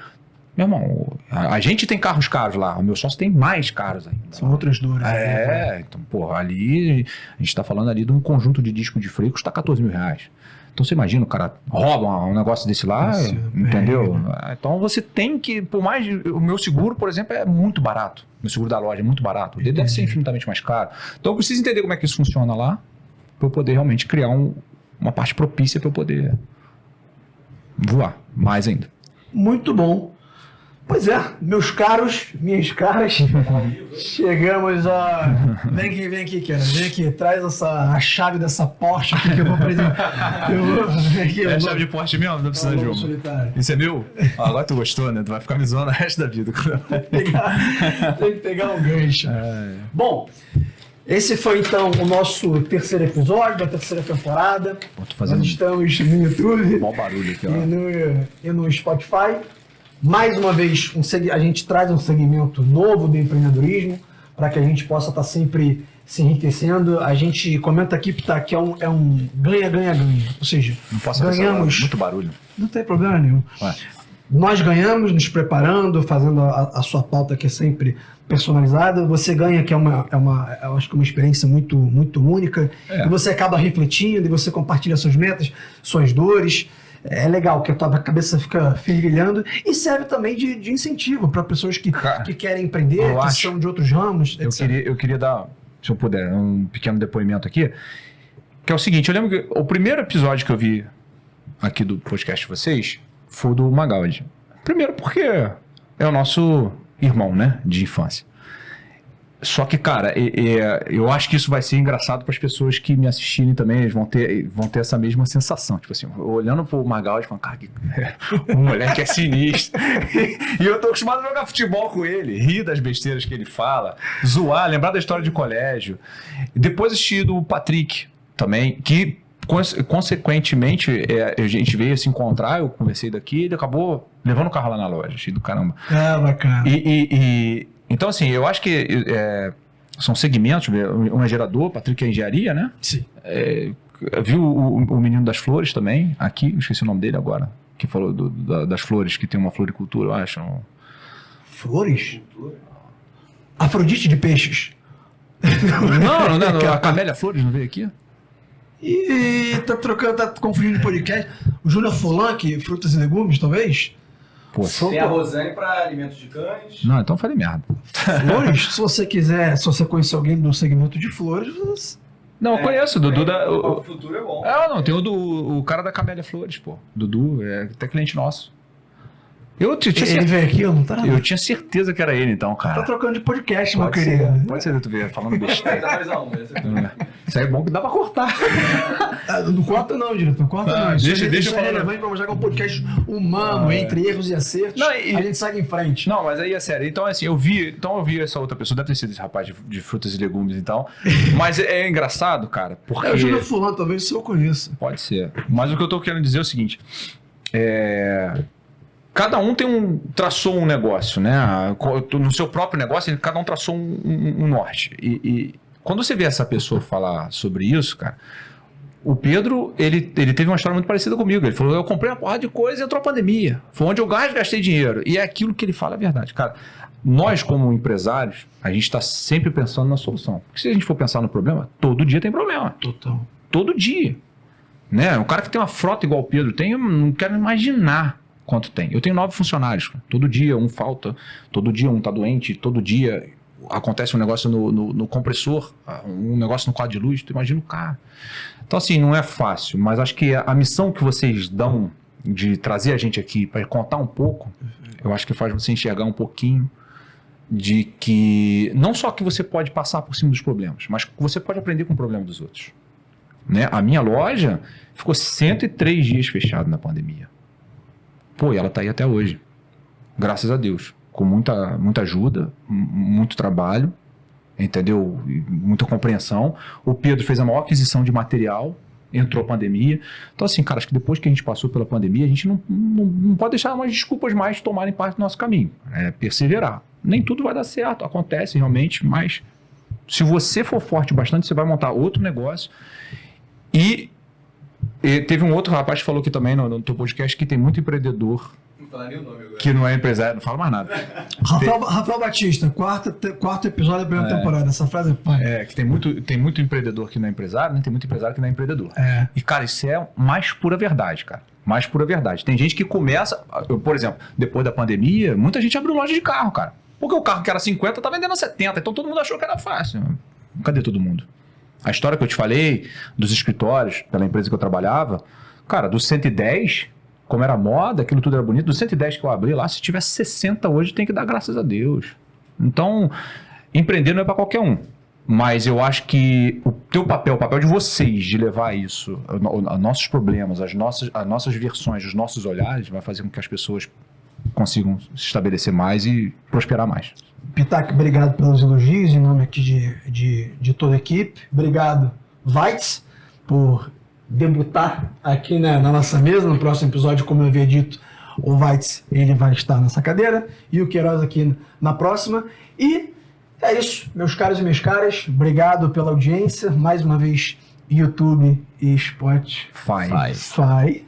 Meu irmão, a gente tem carros caros lá, o meu sócio tem mais caros ainda. São outras dores. Então, pô, ali, a gente tá falando ali de um conjunto de disco de freio que custa 14 mil reais. Então você imagina, o cara rouba um negócio desse lá, entendeu? Então você tem que, por mais, o meu seguro, por exemplo, é muito barato. Meu seguro da loja é muito barato. Ele deve ser infinitamente mais caro. Então eu preciso entender como é que isso funciona lá, para eu poder realmente criar uma parte propícia para eu poder voar mais ainda. Muito bom. Pois é, meus caros, minhas caras, chegamos a... Vem aqui, Kenan, vem aqui, traz a chave dessa Porsche aqui que eu vou apresentar. É a chave de Porsche mesmo? Não precisa de uma. Isso é meu? Agora tu gostou, né? Tu vai ficar me zoando o resto da vida. Tem que pegar um gancho. Bom, esse foi então o nosso terceiro episódio da terceira temporada. Nós estamos no YouTube. Mó barulho aqui, ó. E no Spotify. Mais uma vez, a gente traz um segmento novo do empreendedorismo para que a gente possa estar sempre se enriquecendo. A gente comenta aqui que é um ganha-ganha-ganha. Ou seja, não posso ganhamos... muito barulho. Não tem problema nenhum. Nós ganhamos nos preparando, fazendo a sua pauta que é sempre personalizada. Você ganha, que eu acho que é uma experiência muito, muito única. E você acaba refletindo, e você compartilha suas metas, suas dores. É legal que a tua cabeça fica fervilhando e serve também de incentivo para pessoas que querem empreender, são de outros ramos, etc. Eu queria dar, se eu puder, um pequeno depoimento aqui, que é o seguinte, eu lembro que o primeiro episódio que eu vi aqui do podcast de vocês foi o do Magaldi. Primeiro porque é o nosso irmão, né, de infância. Só que, cara, eu acho que isso vai ser engraçado para as pessoas que me assistirem também, eles vão ter essa mesma sensação. Tipo assim, olhando pro Magaldi, falando, cara, o moleque é sinistro. E eu tô acostumado a jogar futebol com ele, rir das besteiras que ele fala, zoar, lembrar da história de colégio. Depois assisti do Patrick também, que consequentemente a gente veio se encontrar, eu conversei daqui, ele acabou levando o carro lá na loja, achei do caramba. Bacana. Então, assim, eu acho que são segmentos, um é gerador, Patrick é engenharia, né? Sim. Viu o menino das flores também, aqui, esqueci o nome dele agora, que falou das flores, que tem uma floricultura, eu acho. Flores? Afrodite de peixes. Não, a Camélia Flores não veio aqui? E tá confundindo podcast. O Júnior Folanque, frutas e legumes, talvez? Pô, tem a Rosane para alimentos de cães. Não, então eu falei merda. Flores, se você conhecer alguém do segmento de flores, Não, eu conheço, o Dudu O futuro é bom. Não, tem o cara da Camélia Flores, pô. Dudu, é até cliente nosso. Ele veio aqui, eu não tá? Eu tinha certeza que era ele, então, cara. Tá trocando de podcast, Pode meu querido. Pode ser, tu ver falando besteira. Isso aí é bom que dá pra cortar. Não corta não, diretor. Corta não. Deixa eu falar. Relevante pra mostrar que é um podcast humano, entre erros e acertos. A gente segue em frente. Não, mas aí é sério. Então, assim, eu vi essa outra pessoa, deve ter sido esse rapaz de frutas e legumes e tal. Mas é engraçado, cara, porque... O Júnior Fulano, talvez, se eu conheço. Pode ser. Mas o que eu tô querendo dizer é o seguinte. cada um traçou um negócio, né? No seu próprio negócio, cada um traçou um norte. E quando você vê essa pessoa falar sobre isso, cara, o Pedro, ele teve uma história muito parecida comigo. Ele falou, eu comprei uma porrada de coisa e entrou a pandemia. Foi onde eu gastei dinheiro. E é aquilo que ele fala é verdade. Cara, nós como empresários, a gente está sempre pensando na solução. Porque se a gente for pensar no problema, todo dia tem problema. Total. Todo dia. Né? Um cara que tem uma frota igual o Pedro tem, eu não quero imaginar quanto tem. Eu tenho 9 funcionários. Todo dia um falta, todo dia um tá doente, todo dia acontece um negócio no compressor, um negócio no quadro de luz, tu imagina o cara. Então assim, não é fácil, mas acho que a missão que vocês dão de trazer a gente aqui para contar um pouco, eu acho que faz você enxergar um pouquinho de que não só que você pode passar por cima dos problemas, mas que você pode aprender com o problema dos outros. Né? A minha loja ficou 103 dias fechada na pandemia. Pô, e ela tá aí até hoje. Graças a Deus. Com muita ajuda, muito trabalho, entendeu? Muita compreensão. O Pedro fez a maior aquisição de material, entrou a pandemia. Então assim, cara, acho que depois que a gente passou pela pandemia, a gente não pode deixar umas desculpas mais tomarem parte do nosso caminho. É perseverar. Nem tudo vai dar certo, acontece realmente, mas se você for forte bastante, você vai montar outro negócio. E teve um outro rapaz que falou aqui também no teu podcast que tem muito empreendedor que não é empresário, não fala mais nada. Rafael Batista, quarto episódio da primeira temporada. Essa frase é pai. Que tem muito empreendedor que não é empresário, né? Tem muito empresário que não é empreendedor. E, cara, isso é mais pura verdade, cara. Mais pura verdade. Tem gente que começa, por exemplo, depois da pandemia, muita gente abriu loja de carro, cara. Porque o carro que era 50 tá vendendo a 70, então todo mundo achou que era fácil. Cadê todo mundo? A história que eu te falei dos escritórios, pela empresa que eu trabalhava, cara, dos 110, como era moda, aquilo tudo era bonito, dos 110 que eu abri lá, se tivesse 60 hoje, tem que dar graças a Deus. Então, empreender não é para qualquer um. Mas eu acho que o teu papel, o papel de vocês, de levar isso, a nossos problemas, as nossas versões, os nossos olhares, vai fazer com que as pessoas consigam se estabelecer mais e prosperar mais. Pitac, obrigado pelos elogios em nome aqui de toda a equipe. Obrigado, Weitz, por debutar aqui na nossa mesa. No próximo episódio, como eu havia dito, o Weitz ele vai estar nessa cadeira e o Queiroz aqui na próxima. E é isso, meus caros e minhas caras. Obrigado pela audiência. Mais uma vez, YouTube e Spotify.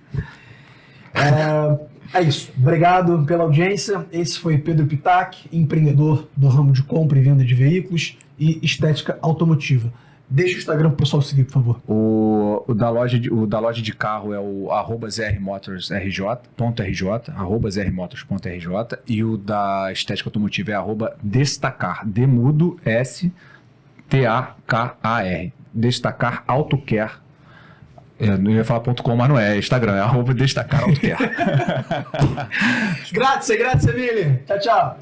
É isso. Obrigado pela audiência. Esse foi Pedro Pitac, empreendedor do ramo de compra e venda de veículos e estética automotiva. Deixa o Instagram pro pessoal seguir, por favor. O da loja de carro é o @zrmotorsrj.rj, @zrmotors.rj, e o da estética automotiva é @destacar, demudo STAKAR, destacar autocare. Eu não ia falar .com, mas não é Instagram, é @destacar autocare. Grazie, mille. Tchau, tchau.